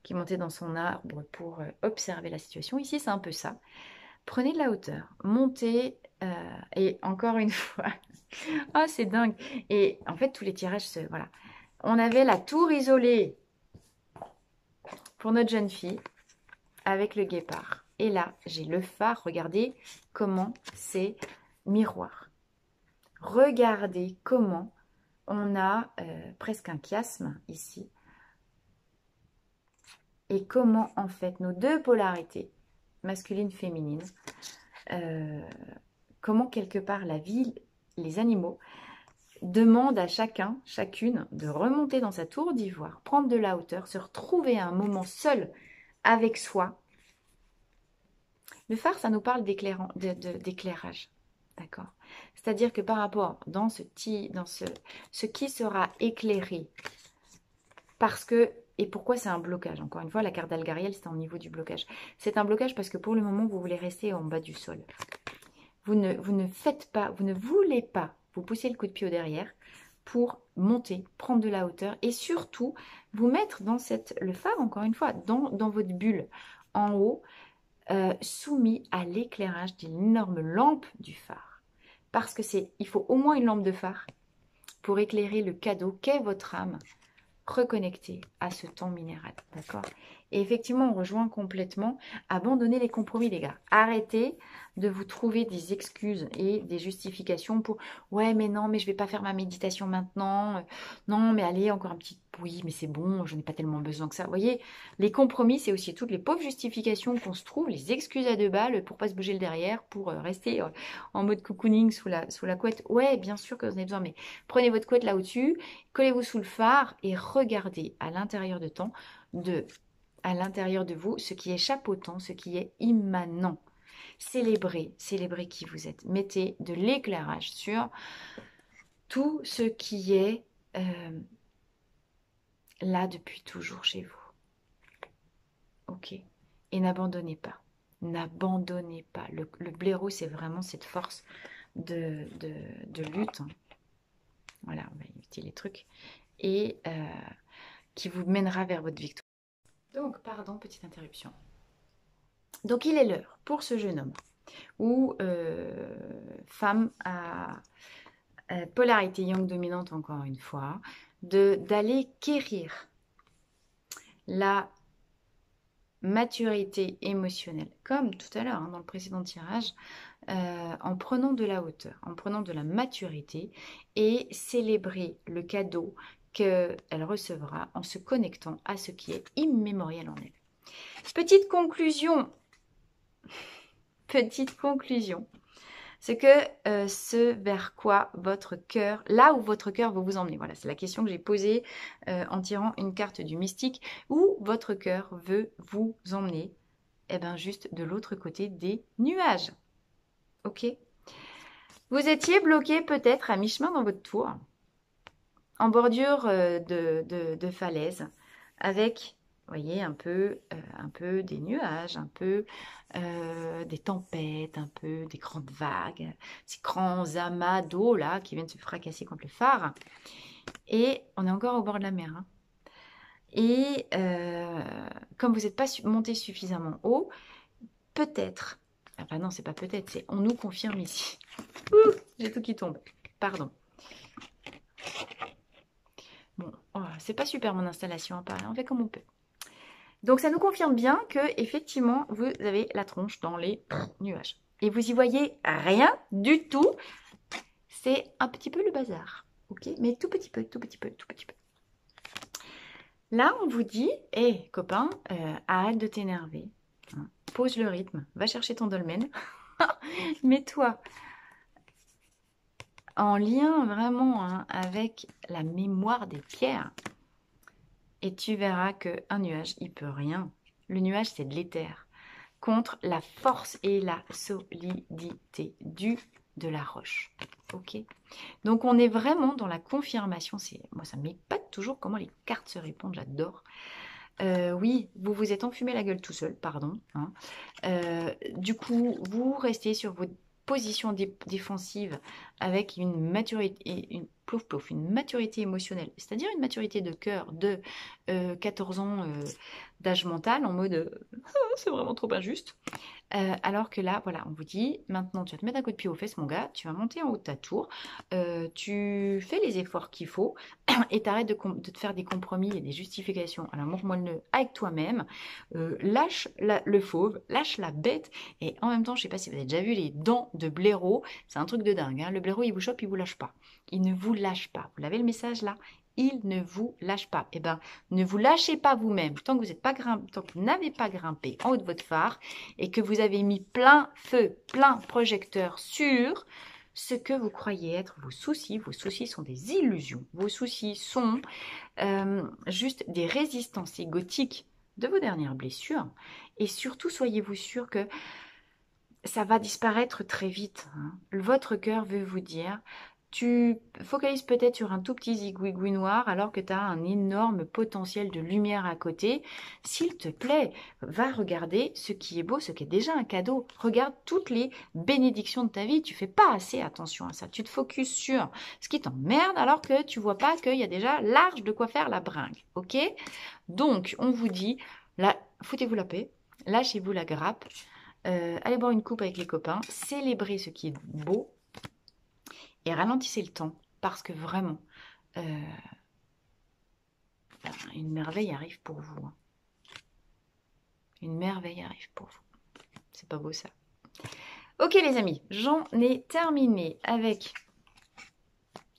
qui montait dans son arbre pour observer la situation. Ici, c'est un peu ça. Prenez de la hauteur, montez, et encore une fois, oh, c'est dingue. Et en fait, tous les tirages, voilà. On avait la tour isolée pour notre jeune fille avec le guépard. Et là, j'ai le phare. Regardez comment c'est miroir. Regardez comment on a presque un chiasme ici. Et comment, en fait, nos deux polarités, masculine, féminine, comment quelque part la vie, les animaux, demande à chacun, chacune, de remonter dans sa tour d'ivoire, prendre de la hauteur, se retrouver à un moment seul avec soi. Le phare, ça nous parle d'éclairage. D'accord. C'est-à-dire que par rapport dans ce qui sera éclairé, parce que, et pourquoi c'est un blocage? Encore une fois, la carte d'Algariel, c'est au niveau du blocage. C'est un blocage parce que pour le moment, vous voulez rester en bas du sol. Vous ne faites pas, vous ne voulez pas vous pousser le coup de pied au derrière pour monter, prendre de la hauteur et surtout vous mettre dans le phare, encore une fois, dans votre bulle en haut, soumis à l'éclairage d'une énorme lampe du phare. Parce que il faut au moins une lampe de phare pour éclairer le cadeau qu'est votre âme reconnectée à ce temps minéral. D'accord? Et effectivement, on rejoint complètement. Abandonnez les compromis, les gars. Arrêtez de vous trouver des excuses et des justifications pour « Ouais, mais non, mais je vais pas faire ma méditation maintenant. Non, mais allez, encore un petit... Oui, mais c'est bon, je n'ai pas tellement besoin que ça. » Vous voyez, les compromis, c'est aussi toutes les pauvres justifications qu'on se trouve, les excuses à deux balles pour pas se bouger le derrière, pour rester en mode cocooning sous la couette. Ouais, bien sûr que vous en avez besoin, mais prenez votre couette là au-dessus, collez-vous sous le phare et regardez à l'intérieur à l'intérieur de vous, ce qui échappe au temps, ce qui est immanent. Célébrez qui vous êtes. Mettez de l'éclairage sur tout ce qui est là depuis toujours chez vous. Ok. Et n'abandonnez pas. N'abandonnez pas. Le blaireau, c'est vraiment cette force de lutte. Voilà, on va éviter les trucs. Et qui vous mènera vers votre victoire. Donc, pardon, petite interruption. Donc, il est l'heure pour ce jeune homme ou femme à polarité yang dominante, encore une fois, d'aller quérir la maturité émotionnelle, comme tout à l'heure dans le précédent tirage, en prenant de la hauteur, en prenant de la maturité et célébrer le cadeau qu'elle recevra en se connectant à ce qui est immémorial en elle. Petite conclusion, c'est que ce vers quoi votre cœur, là où votre cœur veut vous emmener, voilà, c'est la question que j'ai posée en tirant une carte du mystique, où votre cœur veut vous emmener, eh bien juste de l'autre côté des nuages. Ok? Vous étiez bloqué peut-être à mi-chemin dans votre tour, en bordure de falaise, avec, vous voyez, un peu des nuages, un peu des tempêtes, un peu des grandes vagues, ces grands amas d'eau là qui viennent se fracasser contre le phare. Et on est encore au bord de la mer. Hein. Et comme vous n'êtes pas monté suffisamment haut, peut-être, enfin non, c'est pas peut-être, c'est on nous confirme ici. Ouh, j'ai tout qui tombe. Pardon. Bon, oh, c'est pas super mon installation, on fait comme on peut. Donc ça nous confirme bien que effectivement vous avez la tronche dans les nuages. Et vous y voyez rien du tout. C'est un petit peu le bazar. Ok, mais tout petit peu, tout petit peu, tout petit peu. Là, on vous dit, hé copain, arrête de t'énerver. Hein, pose le rythme, va chercher ton dolmen. Mets-toi en lien vraiment avec la mémoire des pierres. Et tu verras qu'un nuage, il peut rien. Le nuage, c'est de l'éther. Contre la force et la solidité de la roche. Ok. Donc, on est vraiment dans la confirmation. Moi, ça m'épate toujours comment les cartes se répondent. J'adore. Oui, vous vous êtes enfumé la gueule tout seul, pardon. Hein. Du coup, vous restez sur votre position défensive avec une maturité, une maturité émotionnelle, c'est-à-dire une maturité de cœur de 14 ans d'âge mental en mode c'est vraiment trop injuste. Alors que là, voilà, on vous dit, maintenant tu vas te mettre un coup de pied aux fesses, mon gars, tu vas monter en haut de ta tour, tu fais les efforts qu'il faut et t'arrêtes de te faire des compromis et des justifications à l'amour moelleux avec toi-même, lâche le fauve, lâche la bête, et en même temps, je sais pas si vous avez déjà vu les dents de blaireau, c'est un truc de dingue, hein. Le blaireau, il vous chope, il vous lâche pas. Il ne vous lâche pas. Vous l'avez le message là? Il ne vous lâche pas. Eh bien, ne vous lâchez pas vous-même tant que vous n'avez pas grimpé en haut de votre phare et que vous avez mis plein feu, plein projecteur sur ce que vous croyez être vos soucis. Vos soucis sont des illusions. Vos soucis sont juste des résistances égotiques de vos dernières blessures. Et surtout, soyez-vous sûr que ça va disparaître très vite. Votre cœur veut vous dire, tu focalises peut-être sur un tout petit zigouigoui noir alors que tu as un énorme potentiel de lumière à côté. S'il te plaît, va regarder ce qui est beau, ce qui est déjà un cadeau. Regarde toutes les bénédictions de ta vie. Tu fais pas assez attention à ça. Tu te focuses sur ce qui t'emmerde alors que tu vois pas qu'il y a déjà large de quoi faire la bringue. Ok? Donc, on vous dit, là, foutez-vous la paix, lâchez-vous la grappe. Allez boire une coupe avec les copains, célébrez ce qui est beau et ralentissez le temps parce que vraiment, une merveille arrive pour vous. Une merveille arrive pour vous. C'est pas beau ça? Ok les amis, j'en ai terminé avec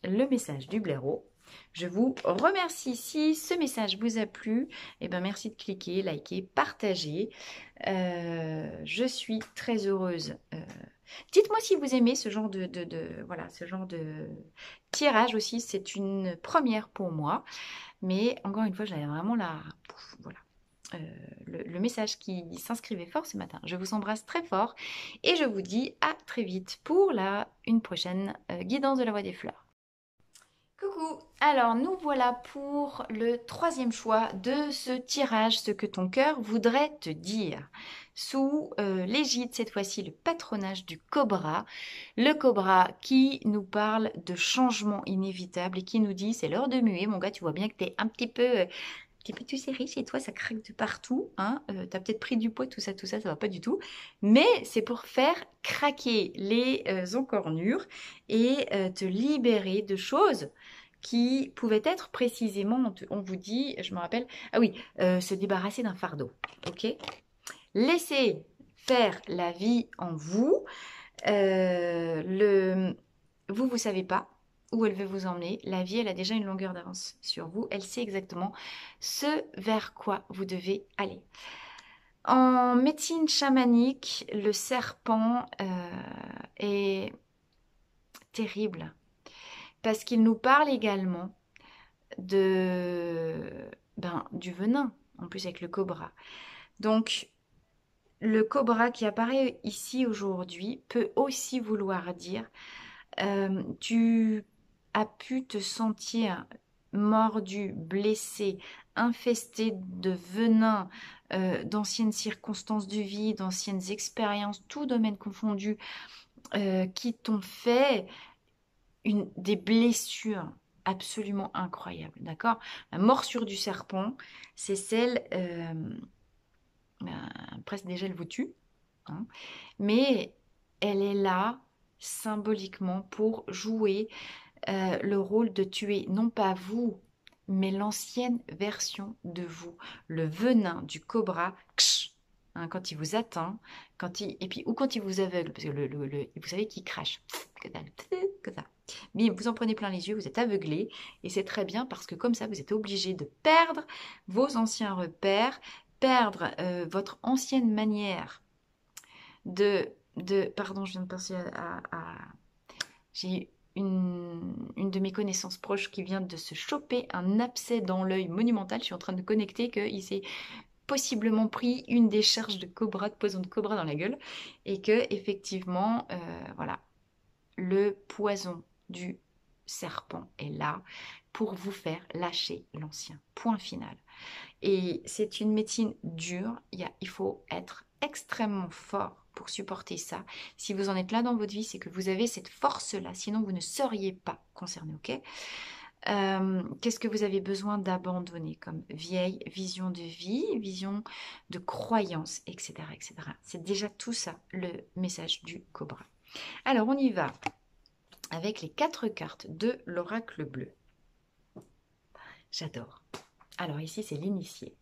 le message du blaireau. Je vous remercie. Si ce message vous a plu, eh ben merci de cliquer, liker, partager. Je suis très heureuse. Dites-moi si vous aimez ce genre voilà, ce genre de tirage aussi. C'est une première pour moi. Mais encore une fois, j'avais vraiment voilà, le message qui s'inscrivait fort ce matin. Je vous embrasse très fort et je vous dis à très vite pour une prochaine guidance de la voie des fleurs. Coucou, alors nous voilà pour le troisième choix de ce tirage, ce que ton cœur voudrait te dire. Sous l'égide, cette fois-ci, le patronage du cobra. Le cobra qui nous parle de changement inévitable et qui nous dit, c'est l'heure de muer, mon gars, tu vois bien que tu es un petit peu tout serré chez toi, ça craque de partout. Hein, tu as peut-être pris du poids, tout ça, ça va pas du tout. Mais c'est pour faire craquer les encornures et te libérer de choses qui pouvaient être précisément, on vous dit, je me rappelle, ah oui, se débarrasser d'un fardeau. Ok, laissez faire la vie en vous. Vous savez pas où elle veut vous emmener. La vie, elle a déjà une longueur d'avance sur vous. Elle sait exactement ce vers quoi vous devez aller. En médecine chamanique, le serpent est terrible parce qu'il nous parle également du venin, en plus avec le cobra. Donc, le cobra qui apparaît ici aujourd'hui peut aussi vouloir dire tu as pu te sentir mordu, blessé, infesté de venin, d'anciennes circonstances de vie, d'anciennes expériences, tout domaine confondu, qui t'ont fait des blessures absolument incroyables, d'accord? La morsure du serpent, c'est celle, presque déjà elle vous tue, hein, mais elle est là symboliquement pour jouer le rôle de tuer non pas vous, mais l'ancienne version de vous, le venin du cobra, hein, quand il vous atteint, et puis ou quand il vous aveugle, parce que vous savez qu'il crache, que ça. Bim, vous en prenez plein les yeux, vous êtes aveuglé, et c'est très bien parce que comme ça, vous êtes obligé de perdre vos anciens repères, perdre votre ancienne manière pardon, je viens de penser j'ai une de mes connaissances proches qui vient de se choper un abcès dans l'œil monumental. Je suis en train de connecter qu'il s'est possiblement pris une décharge de poison de cobra dans la gueule et que effectivement, voilà, le poison du serpent est là pour vous faire lâcher l'ancien. Point final. Et c'est une médecine dure. Il faut être extrêmement fort pour supporter ça. Si vous en êtes là dans votre vie, c'est que vous avez cette force-là. Sinon, vous ne seriez pas concerné. Ok ? Qu'est-ce que vous avez besoin d'abandonner comme vieille vision de vie, vision de croyance, etc., etc. C'est déjà tout ça, le message du cobra. Alors, on y va avec les 4 cartes de l'oracle bleu. J'adore. Alors ici, c'est l'initié.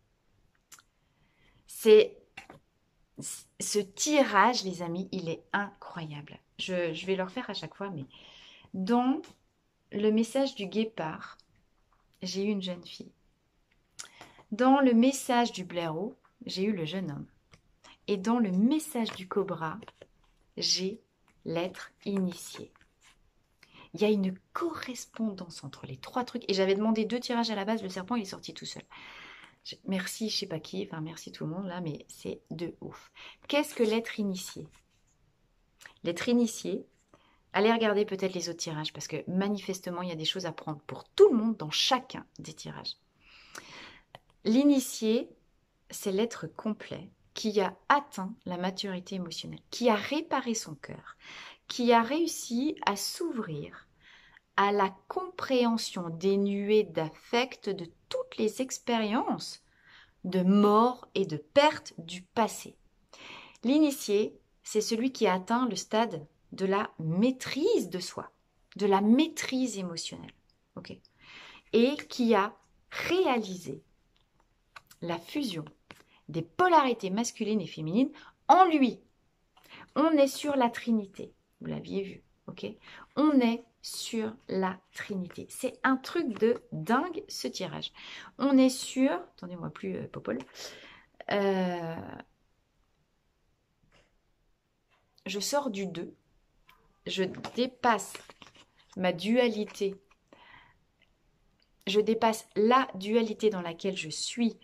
Ce tirage, les amis, il est incroyable. Je vais le refaire à chaque fois, mais dans le message du guépard, j'ai eu une jeune fille. Dans le message du blaireau, j'ai eu le jeune homme. Et dans le message du cobra, j'ai l'être initié. il y a une correspondance entre les 3 trucs. Et j'avais demandé 2 tirages à la base, le serpent il est sorti tout seul. Merci, je sais pas qui, enfin merci tout le monde là, mais c'est de ouf. Qu'est-ce que l'être initié? L'être initié, allez regarder peut-être les autres tirages, parce que manifestement, il y a des choses à prendre pour tout le monde dans chacun des tirages. L'initié, c'est l'être complet qui a atteint la maturité émotionnelle, qui a réparé son cœur, qui a réussi à s'ouvrir à la compréhension dénuée d'affect de toutes les expériences de mort et de perte du passé. L'initié, c'est celui qui a atteint le stade de la maîtrise de soi, de la maîtrise émotionnelle, okay, et qui a réalisé la fusion des polarités masculines et féminines en lui. On est sur la Trinité, vous l'aviez vu, ok? On est sur la Trinité. C'est un truc de dingue ce tirage. On est sur, attendez-moi plus Popol, je sors du 2, je dépasse ma dualité, je dépasse la dualité dans laquelle je suis,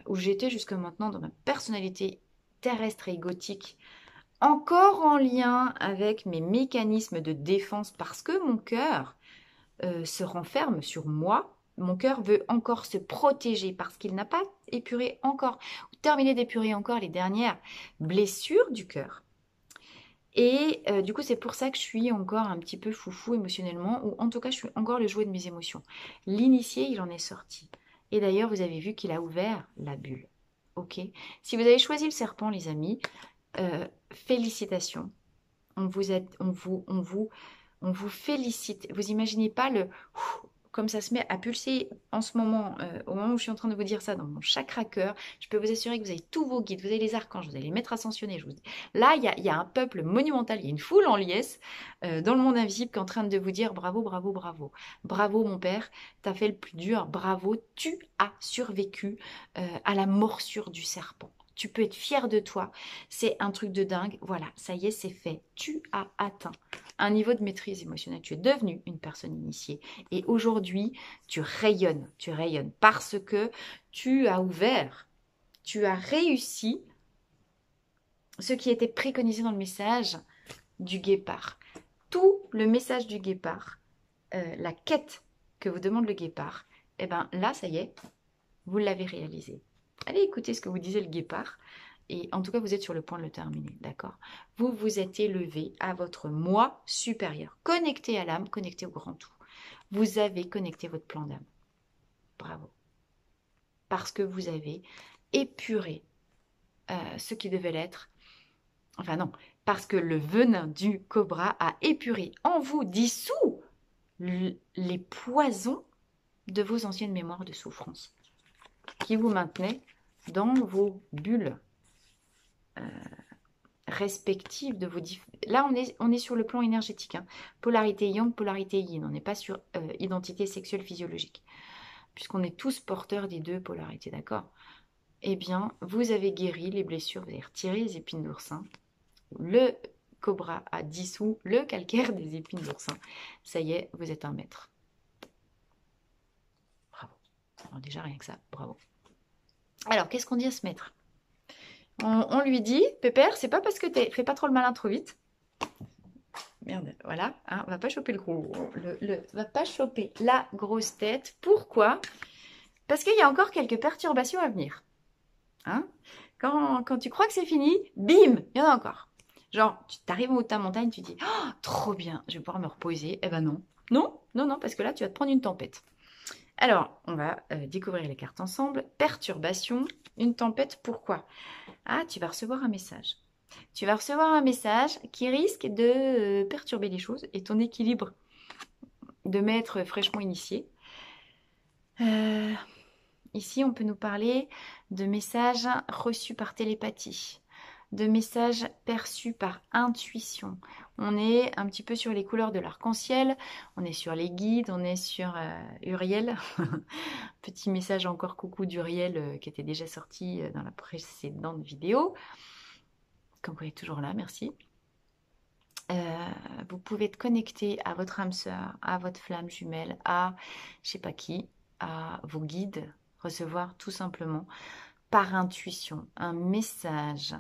où j'étais jusque maintenant dans ma personnalité terrestre et égotique, encore en lien avec mes mécanismes de défense parce que mon cœur se renferme sur moi. Mon cœur veut encore se protéger parce qu'il n'a pas épuré encore, ou terminé d'épurer encore les dernières blessures du cœur. Et du coup, c'est pour ça que je suis encore un petit peu foufou émotionnellement, ou en tout cas, je suis encore le jouet de mes émotions. L'initié, il en est sorti. Et d'ailleurs, vous avez vu qu'il a ouvert la bulle. Ok. Si vous avez choisi le serpent, les amis, félicitations. On vous félicite. Vous imaginez pas comme ça se met à pulser en ce moment, au moment où je suis en train de vous dire ça dans mon chakra cœur. Je peux vous assurer que vous avez tous vos guides, vous avez les archanges, vous allez les mettre ascensionnés. Là, il y a un peuple monumental, il y a une foule en liesse dans le monde invisible qui est en train de vous dire bravo, bravo, bravo. Bravo mon père, tu as fait le plus dur, bravo, tu as survécu à la morsure du serpent. Tu peux être fier de toi. C'est un truc de dingue. Voilà, ça y est, c'est fait. Tu as atteint un niveau de maîtrise émotionnelle. Tu es devenu une personne initiée. Et aujourd'hui, tu rayonnes parce que tu as ouvert, tu as réussi ce qui était préconisé dans le message du guépard. Tout le message du guépard, la quête que vous demande le guépard, eh bien là, ça y est, vous l'avez réalisé. Allez écouter ce que vous disait le guépard. Et en tout cas, vous êtes sur le point de le terminer, d'accord? Vous vous êtes élevé à votre moi supérieur, connecté à l'âme, connecté au grand tout. Vous avez connecté votre plan d'âme. Bravo. Parce que vous avez épuré ce qui devait l'être. Enfin non, parce que le venin du cobra a épuré en vous, dissous les poisons de vos anciennes mémoires de souffrance qui vous maintenaient dans vos bulles respectives de vos là on est sur le plan énergétique, hein. Polarité yang, polarité yin, on n'est pas sur identité sexuelle physiologique puisqu'on est tous porteurs des deux polarités, d'accord? Eh bien vous avez guéri les blessures, vous avez retiré les épines d'oursin, le cobra a dissous le calcaire des épines d'oursin, ça y est, vous êtes un maître. Bravo. Alors déjà rien que ça, bravo. Alors qu'est-ce qu'on dit à ce maître? On lui dit, Pépère, c'est pas parce que fais pas trop le malin trop vite. Merde, voilà, hein, va pas choper va pas choper la grosse tête. Pourquoi? Parce qu'il y a encore quelques perturbations à venir. Hein, quand tu crois que c'est fini, bim, il y en a encore. Genre, tu t'arrives en haut de ta montagne, tu dis, oh, trop bien, je vais pouvoir me reposer. Eh ben non, non, non, non, parce que là, tu vas te prendre une tempête. Alors, on va découvrir les cartes ensemble. Perturbation, une tempête, pourquoi? Ah, tu vas recevoir un message. Tu vas recevoir un message qui risque de perturber les choses et ton équilibre de maître fraîchement initié. Ici, on peut nous parler de messages reçus par télépathie, de messages perçus par intuition. On est un petit peu sur les couleurs de l'arc-en-ciel, on est sur les guides, on est sur Uriel. Petit message encore coucou d'Uriel qui était déjà sorti dans la précédente vidéo. Comme vous êtes toujours là, merci. vous pouvez être connecté à votre âme sœur, à votre flamme jumelle, à je sais pas qui, à vos guides, recevoir tout simplement par intuition un message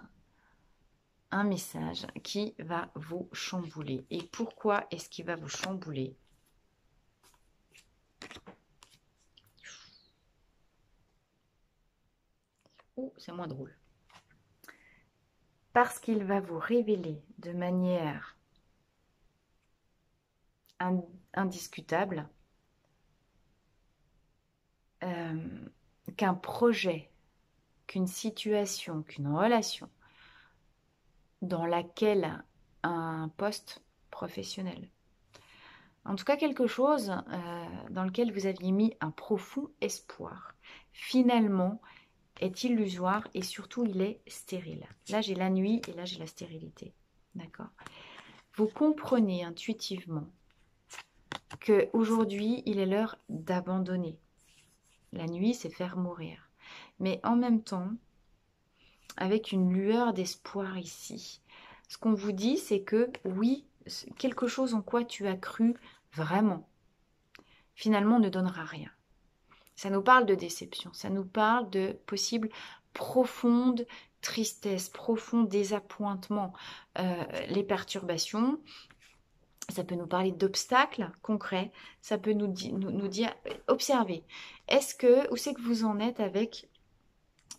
qui va vous chambouler. Et pourquoi est-ce qu'il va vous chambouler? Ouh, c'est moins drôle. Parce qu'il va vous révéler de manière indiscutable qu'un projet, qu'une situation, qu'une relation dans laquelle un poste professionnel, en tout cas quelque chose dans lequel vous aviez mis un profond espoir, finalement est illusoire et surtout il est stérile. Là j'ai la nuit et là j'ai la stérilité. D'accord? Vous comprenez intuitivement qu'aujourd'hui il est l'heure d'abandonner. La nuit c'est faire mourir. Mais en même temps, avec une lueur d'espoir ici, ce qu'on vous dit c'est que oui, quelque chose en quoi tu as cru vraiment, finalement ne donnera rien. Ça nous parle de déception, ça nous parle de possible profonde tristesse, profond désappointement, les perturbations. Ça peut nous parler d'obstacles concrets, ça peut nous dire, observez, où c'est que vous en êtes avec,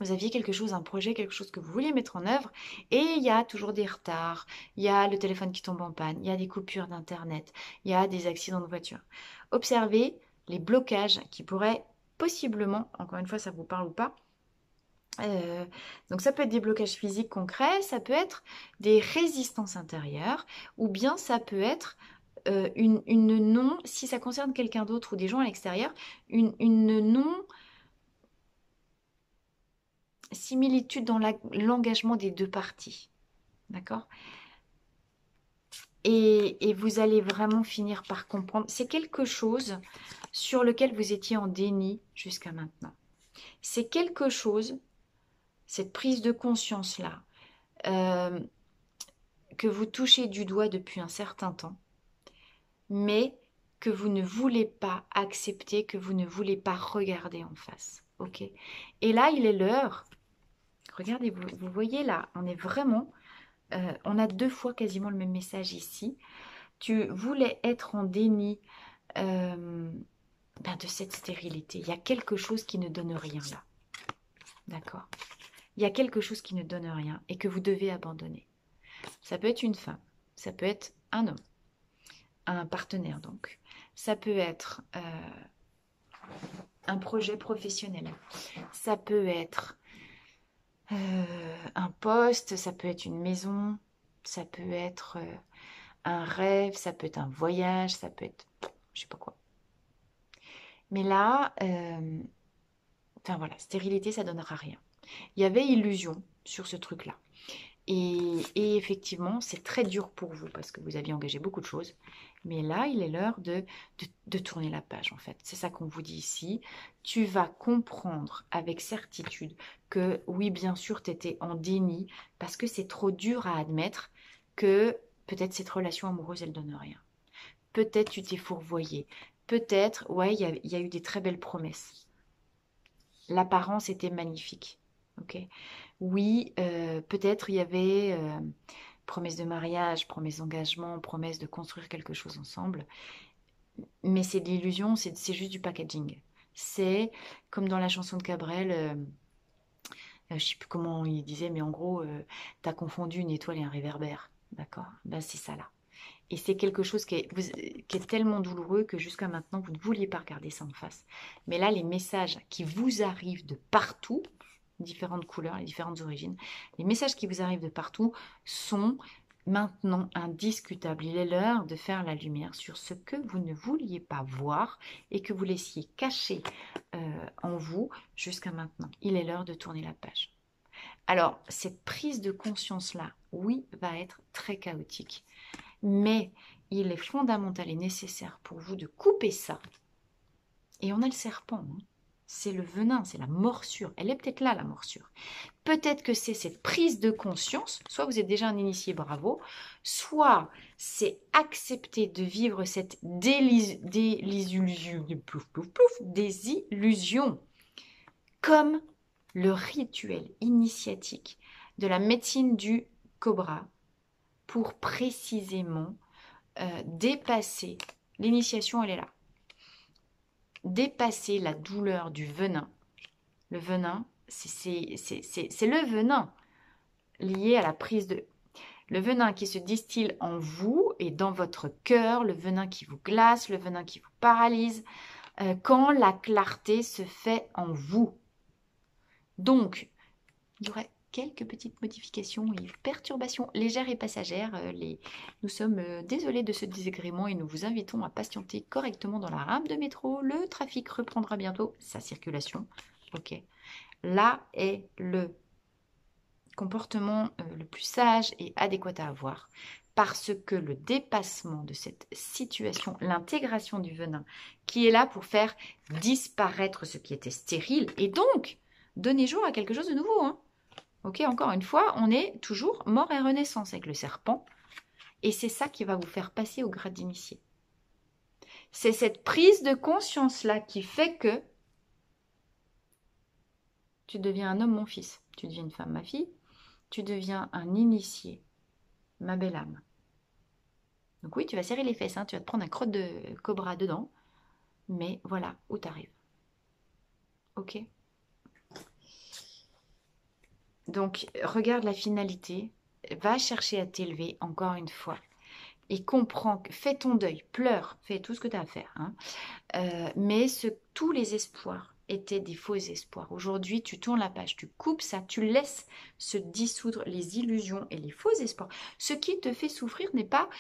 vous aviez quelque chose, un projet, quelque chose que vous vouliez mettre en œuvre, et il y a toujours des retards, il y a le téléphone qui tombe en panne, il y a des coupures d'internet, il y a des accidents de voiture. Observez les blocages qui pourraient possiblement, encore une fois ça vous parle ou pas, donc ça peut être des blocages physiques concrets, ça peut être des résistances intérieures, ou bien ça peut être une non, si ça concerne quelqu'un d'autre ou des gens à l'extérieur, une non similitude dans l'engagement des deux parties. D'accord? Et vous allez vraiment finir par comprendre. C'est quelque chose sur lequel vous étiez en déni jusqu'à maintenant. C'est quelque chose, cette prise de conscience-là, que vous touchez du doigt depuis un certain temps, mais que vous ne voulez pas accepter, que vous ne voulez pas regarder en face. Ok? Et là, il est l'heure. Regardez, vous voyez là, on est vraiment... on a 2 fois quasiment le même message ici. Tu voulais être en déni de cette stérilité. Il y a quelque chose qui ne donne rien là. D'accord? Il y a quelque chose qui ne donne rien et que vous devez abandonner. Ça peut être une femme, ça peut être un homme, un partenaire donc. Ça peut être un projet professionnel. Ça peut être un poste, ça peut être une maison, ça peut être un rêve, ça peut être un voyage, ça peut être je sais pas quoi. Mais là, enfin voilà, stérilité, ça donnera rien. Il y avait illusion sur ce truc-là. Et effectivement, c'est très dur pour vous parce que vous aviez engagé beaucoup de choses. Mais là, il est l'heure de tourner la page, en fait. C'est ça qu'on vous dit ici. Tu vas comprendre avec certitude que, oui, bien sûr, tu étais en déni parce que c'est trop dur à admettre que peut-être cette relation amoureuse, elle donne rien. Peut-être tu t'es fourvoyé. Peut-être, ouais, il y a eu des très belles promesses. L'apparence était magnifique. Ok. Oui, peut-être il y avait promesse de mariage, promesse d'engagement, promesse de construire quelque chose ensemble. Mais c'est de l'illusion, c'est juste du packaging. C'est comme dans la chanson de Cabrel, je ne sais plus comment il disait, mais en gros, tu as confondu une étoile et un réverbère. D'accord? Ben, c'est ça là. Et c'est quelque chose qui est tellement douloureux que jusqu'à maintenant, vous ne vouliez pas regarder ça en face. Mais là, les messages qui vous arrivent de partout, différentes couleurs, les différentes origines, les messages qui vous arrivent de partout sont maintenant indiscutables. Il est l'heure de faire la lumière sur ce que vous ne vouliez pas voir et que vous laissiez cacher en vous jusqu'à maintenant. Il est l'heure de tourner la page. Alors, cette prise de conscience-là, oui, va être très chaotique. Mais il est fondamental et nécessaire pour vous de couper ça. Et on a le serpent. Hein. c'est le venin, c'est la morsure. Elle est peut-être là, la morsure. Peut-être que c'est cette prise de conscience, soit vous êtes déjà un initié, bravo, soit c'est accepter de vivre cette désillusion, comme le rituel initiatique de la médecine du cobra pour précisément dépasser, l'initiation elle est là, dépasser la douleur du venin. Le venin, c'est le venin lié à la prise de... Le venin qui se distille en vous et dans votre cœur, le venin qui vous glace, le venin qui vous paralyse, quand la clarté se fait en vous. Donc, il y aurait quelques petites modifications et perturbations légères et passagères. Nous sommes désolés de ce désagrément et nous vous invitons à patienter correctement dans la rame de métro. Le trafic reprendra bientôt sa circulation. Ok. Là est le comportement le plus sage et adéquat à avoir, parce que le dépassement de cette situation, l'intégration du venin qui est là pour faire disparaître ce qui était stérile et donc donner jour à quelque chose de nouveau. Hein. Ok, encore une fois, on est toujours mort et renaissance avec le serpent et c'est ça qui va vous faire passer au grade d'initié. C'est cette prise de conscience-là qui fait que tu deviens un homme, mon fils, tu deviens une femme, ma fille, tu deviens un initié, ma belle âme. Donc oui, tu vas serrer les fesses, hein, tu vas te prendre un crotte de cobra dedans, mais voilà où tu arrives. Ok? Donc, regarde la finalité, va chercher à t'élever, encore une fois, et comprends que fais ton deuil, pleure, fais tout ce que tu as à faire, hein, mais tous les espoirs étaient des faux espoirs. Aujourd'hui, tu tournes la page, tu coupes ça, tu laisses se dissoudre les illusions et les faux espoirs. Ce qui te fait souffrir n'est pas...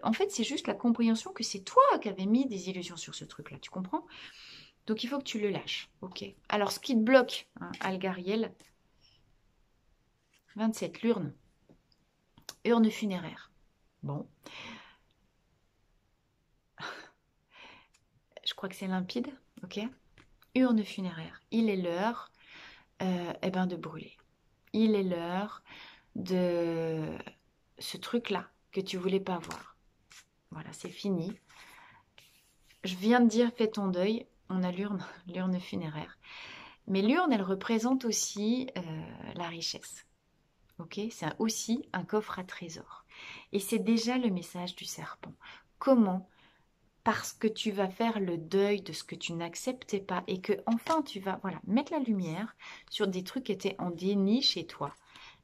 en fait, c'est juste la compréhension que c'est toi qui avais mis des illusions sur ce truc-là, tu comprends? Donc, il faut que tu le lâches, ok? Alors, ce qui te bloque, hein, Algariel, 27, l'urne. Urne funéraire. Bon. Je crois que c'est limpide, ok? Urne funéraire. Il est l'heure de brûler. Il est l'heure de ce truc-là que tu voulais pas voir. Voilà, c'est fini. Je viens de dire fais ton deuil. On a l'urne, l'urne funéraire. Mais l'urne, elle représente aussi la richesse. Ok, c'est aussi un coffre à trésors. Et c'est déjà le message du serpent. Comment? Parce que tu vas faire le deuil de ce que tu n'acceptais pas et que enfin tu vas mettre la lumière sur des trucs qui étaient en déni chez toi,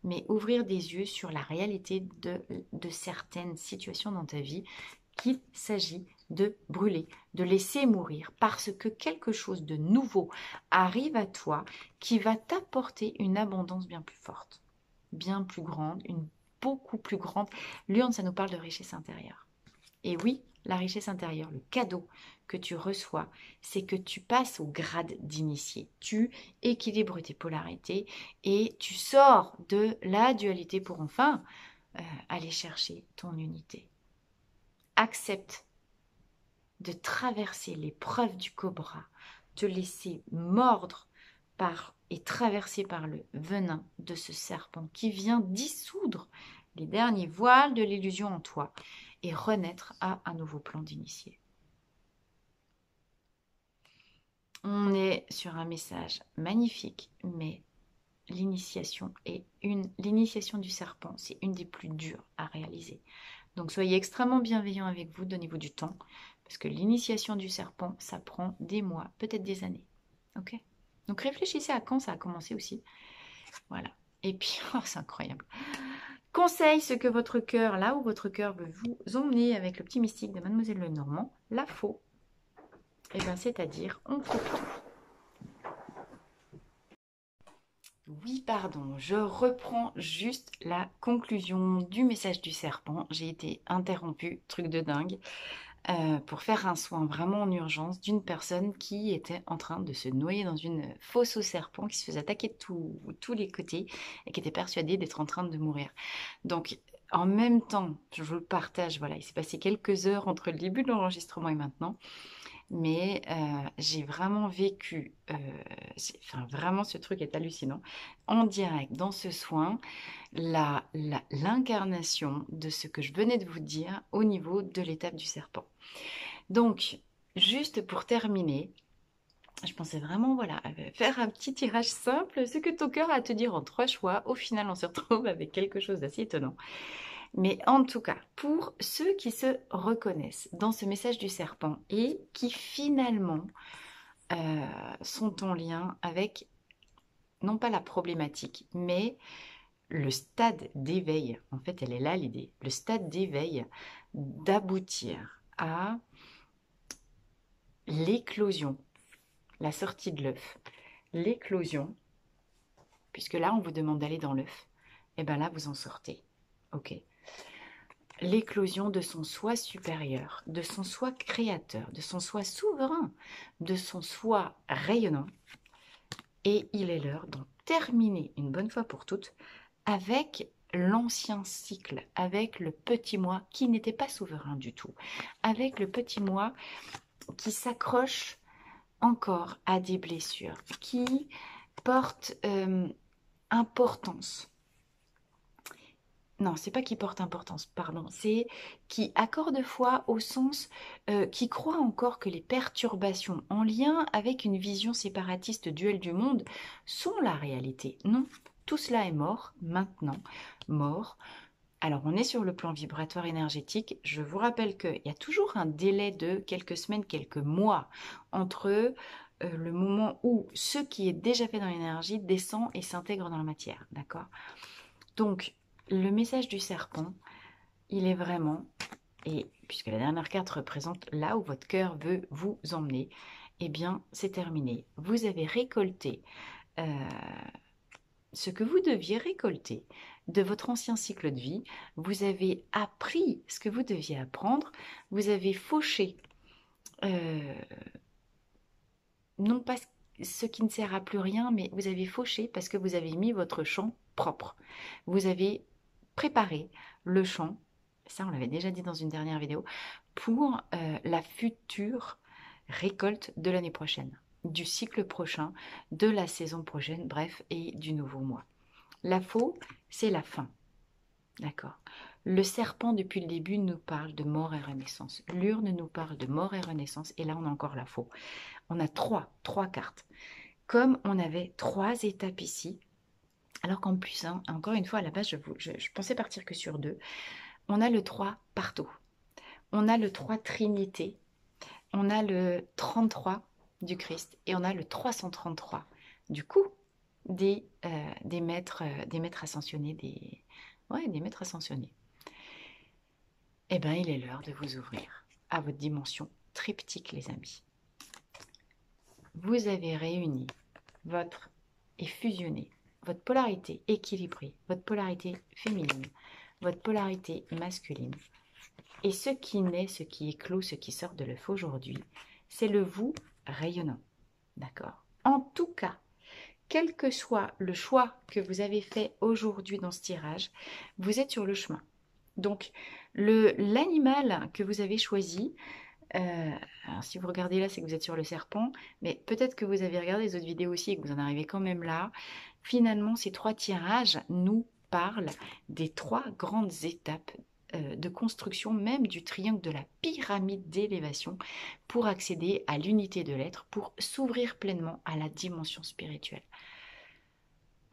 mais ouvrir des yeux sur la réalité de certaines situations dans ta vie qu'il s'agit de brûler, de laisser mourir parce que quelque chose de nouveau arrive à toi qui va t'apporter une abondance bien plus forte, bien plus grande, une beaucoup plus grande. L'urne, ça nous parle de richesse intérieure. Et oui, la richesse intérieure, le cadeau que tu reçois, c'est que tu passes au grade d'initié. Tu équilibres tes polarités et tu sors de la dualité pour enfin aller chercher ton unité. Accepte de traverser l'épreuve du cobra, te laisser mordre et traverser par le venin de ce serpent qui vient dissoudre les derniers voiles de l'illusion en toi et renaître à un nouveau plan d'initié. On est sur un message magnifique, mais l'initiation du serpent, c'est une des plus dures à réaliser. Donc soyez extrêmement bienveillants avec vous, donnez-vous du temps, parce que l'initiation du serpent, ça prend des mois, peut-être des années. Ok? Donc réfléchissez à quand ça a commencé aussi. Voilà. Et puis, oh, c'est incroyable. Conseil, ce que votre cœur, là où votre cœur veut vous emmener avec le petit mystique de Mademoiselle Lenormand, la faux. Et bien, c'est-à-dire, on coupe tout. Oui, pardon, je reprends juste la conclusion du message du serpent. J'ai été interrompue, truc de dingue, pour faire un soin vraiment en urgence d'une personne qui était en train de se noyer dans une fosse au serpent, qui se faisait attaquer de tous les côtés et qui était persuadée d'être en train de mourir. Donc, en même temps, je vous le partage, voilà, il s'est passé quelques heures entre le début de l'enregistrement et maintenant. mais j'ai vraiment vécu, enfin vraiment ce truc est hallucinant, en direct dans ce soin, l'incarnation de ce que je venais de vous dire au niveau de l'étape du serpent. Donc, juste pour terminer, je pensais vraiment, voilà, faire un petit tirage simple, ce que ton cœur a à te dire en 3 choix. Au final, on se retrouve avec quelque chose d'assez étonnant. Mais en tout cas, pour ceux qui se reconnaissent dans ce message du serpent et qui finalement sont en lien avec, non pas la problématique, mais le stade d'éveil, en fait, elle est là l'idée, le stade d'éveil d'aboutir à l'éclosion, la sortie de l'œuf, l'éclosion, puisque là, on vous demande d'aller dans l'œuf, et bien là, vous en sortez. Ok. L'éclosion de son soi supérieur, de son soi créateur, de son soi souverain, de son soi rayonnant. Et il est l'heure d'en terminer une bonne fois pour toutes avec l'ancien cycle, avec le petit moi qui n'était pas souverain du tout, avec le petit moi qui s'accroche encore à des blessures, qui porte importance. Non, c'est pas qui porte importance, pardon, c'est qui accorde foi au sens qui croit encore que les perturbations en lien avec une vision séparatiste duelle du monde sont la réalité. Non, tout cela est mort, maintenant, mort. Alors, on est sur le plan vibratoire énergétique. Je vous rappelle qu'il y a toujours un délai de quelques semaines, quelques mois entre le moment où ce qui est déjà fait dans l'énergie descend et s'intègre dans la matière. D'accord? Donc, le message du serpent, il est vraiment, et puisque la dernière carte représente là où votre cœur veut vous emmener, eh bien, c'est terminé. Vous avez récolté ce que vous deviez récolter de votre ancien cycle de vie, vous avez appris ce que vous deviez apprendre, vous avez fauché, non pas ce qui ne sert à plus rien, mais vous avez fauché parce que vous avez mis votre champ propre. Vous avez préparé le champ, ça on l'avait déjà dit dans une dernière vidéo, pour la future récolte de l'année prochaine, du cycle prochain, de la saison prochaine, bref, et du nouveau mois. La faux, c'est la fin. D'accord. Le serpent, depuis le début, nous parle de mort et renaissance. L'urne nous parle de mort et renaissance. Et là, on a encore la faux. On a trois cartes. Comme on avait 3 étapes ici, alors qu'en plus, hein, encore une fois, à la base, je pensais partir que sur 2. On a le 3 partout. On a le 3 Trinité. On a le 33 du Christ. Et on a le 333 du coup des maîtres ascensionnés, des maîtres ascensionnés. Eh bien, il est l'heure de vous ouvrir à votre dimension triptyque, les amis. Vous avez réuni et fusionné votre polarité équilibrée, votre polarité féminine, votre polarité masculine. Et ce qui naît, ce qui éclot, ce qui sort de l'œuf aujourd'hui, c'est le vous rayonnant. D'accord? En tout cas, quel que soit le choix que vous avez fait aujourd'hui dans ce tirage, vous êtes sur le chemin. Donc, l'animal que vous avez choisi, alors si vous regardez là, c'est que vous êtes sur le serpent, mais peut-être que vous avez regardé les autres vidéos aussi et que vous en arrivez quand même là. Finalement, ces 3 tirages nous parlent des 3 grandes étapes de construction, même du triangle de la pyramide d'élévation, pour accéder à l'unité de l'être, pour s'ouvrir pleinement à la dimension spirituelle.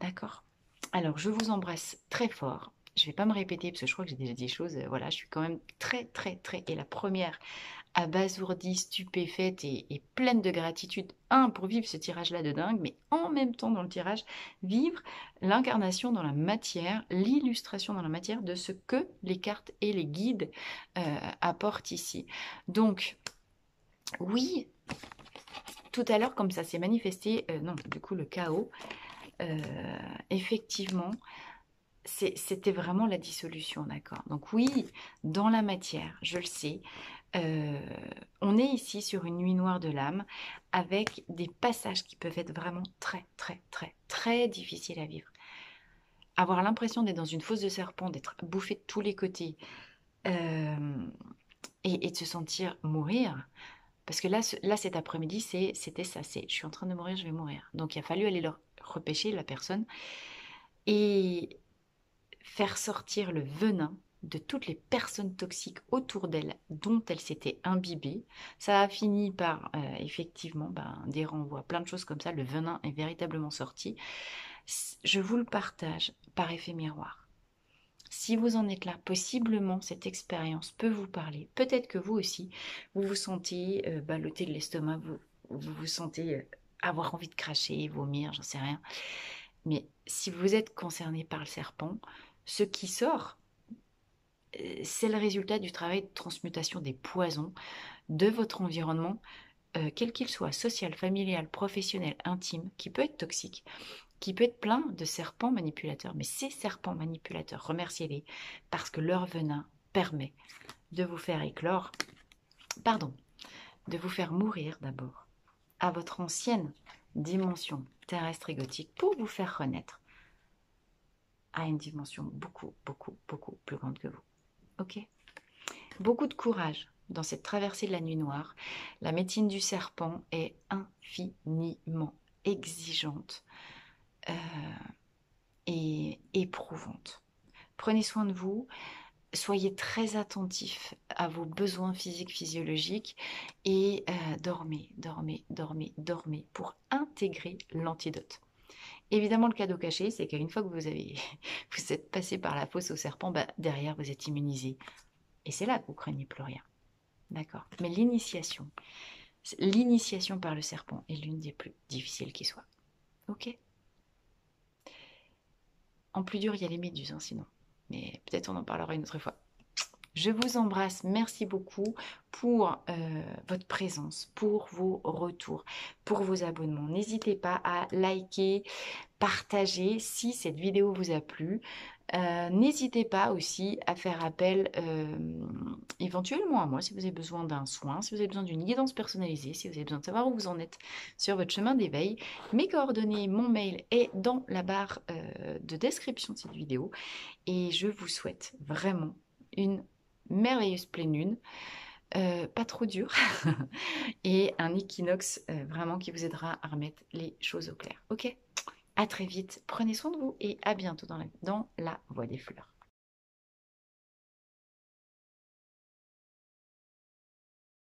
D'accord? Alors, je vous embrasse très fort. Je ne vais pas me répéter parce que je crois que j'ai déjà dit des choses. Voilà, je suis quand même très, et la première abasourdie, stupéfaite et pleine de gratitude. Pour vivre ce tirage-là de dingue, mais en même temps dans le tirage, vivre l'incarnation dans la matière, l'illustration dans la matière de ce que les cartes et les guides apportent ici. Donc, oui, tout à l'heure, comme ça s'est manifesté, non, du coup, le chaos, effectivement, c'était vraiment la dissolution, d'accord? Donc oui, dans la matière, je le sais, on est ici sur une nuit noire de l'âme avec des passages qui peuvent être vraiment très difficiles à vivre. Avoir l'impression d'être dans une fosse de serpent, d'être bouffé de tous les côtés et de se sentir mourir, Parce que là cet après-midi, c'était ça, c'est je suis en train de mourir, je vais mourir. Donc il a fallu aller leur repêcher la personne et faire sortir le venin de toutes les personnes toxiques autour d'elle dont elle s'était imbibée. Ça a fini par effectivement des renvois, plein de choses comme ça. Le venin est véritablement sorti. Je vous le partage par effet miroir. Si vous en êtes là, possiblement cette expérience peut vous parler. Peut-être que vous aussi, vous vous sentez ballotté de l'estomac, vous vous sentez avoir envie de cracher, vomir, j'en sais rien. Mais si vous êtes concerné par le serpent, ce qui sort, c'est le résultat du travail de transmutation des poisons de votre environnement, quel qu'il soit, social, familial, professionnel, intime, qui peut être toxique, qui peut être plein de serpents manipulateurs. Mais ces serpents manipulateurs, remerciez-les, parce que leur venin permet de vous faire éclore, de vous faire mourir d'abord à votre ancienne dimension terrestre égotique pour vous faire renaître à une dimension beaucoup, beaucoup, beaucoup plus grande que vous. Ok ? Beaucoup de courage dans cette traversée de la nuit noire. La médecine du serpent est infiniment exigeante et éprouvante. Prenez soin de vous, soyez très attentifs à vos besoins physiques, physiologiques et dormez, dormez, dormez, dormez pour intégrer l'antidote. Évidemment, le cadeau caché, c'est qu'une fois que vous êtes passé par la fosse au serpent, derrière, vous êtes immunisé. Et c'est là que vous craignez plus rien. D'accord. Mais l'initiation par le serpent est l'une des plus difficiles qui soit. Ok. En plus dur, il y a les méduses, sinon. Mais peut-être on en parlera une autre fois. Je vous embrasse, merci beaucoup pour votre présence, pour vos retours, pour vos abonnements. N'hésitez pas à liker, partager si cette vidéo vous a plu. N'hésitez pas aussi à faire appel éventuellement à moi si vous avez besoin d'un soin, si vous avez besoin d'une guidance personnalisée, si vous avez besoin de savoir où vous en êtes sur votre chemin d'éveil. Mes coordonnées, mon mail est dans la barre de description de cette vidéo et je vous souhaite vraiment une merveilleuse pleine lune, pas trop dure, et un équinoxe vraiment qui vous aidera à remettre les choses au clair. Ok ? À très vite, prenez soin de vous et à bientôt dans la Voie des Fleurs.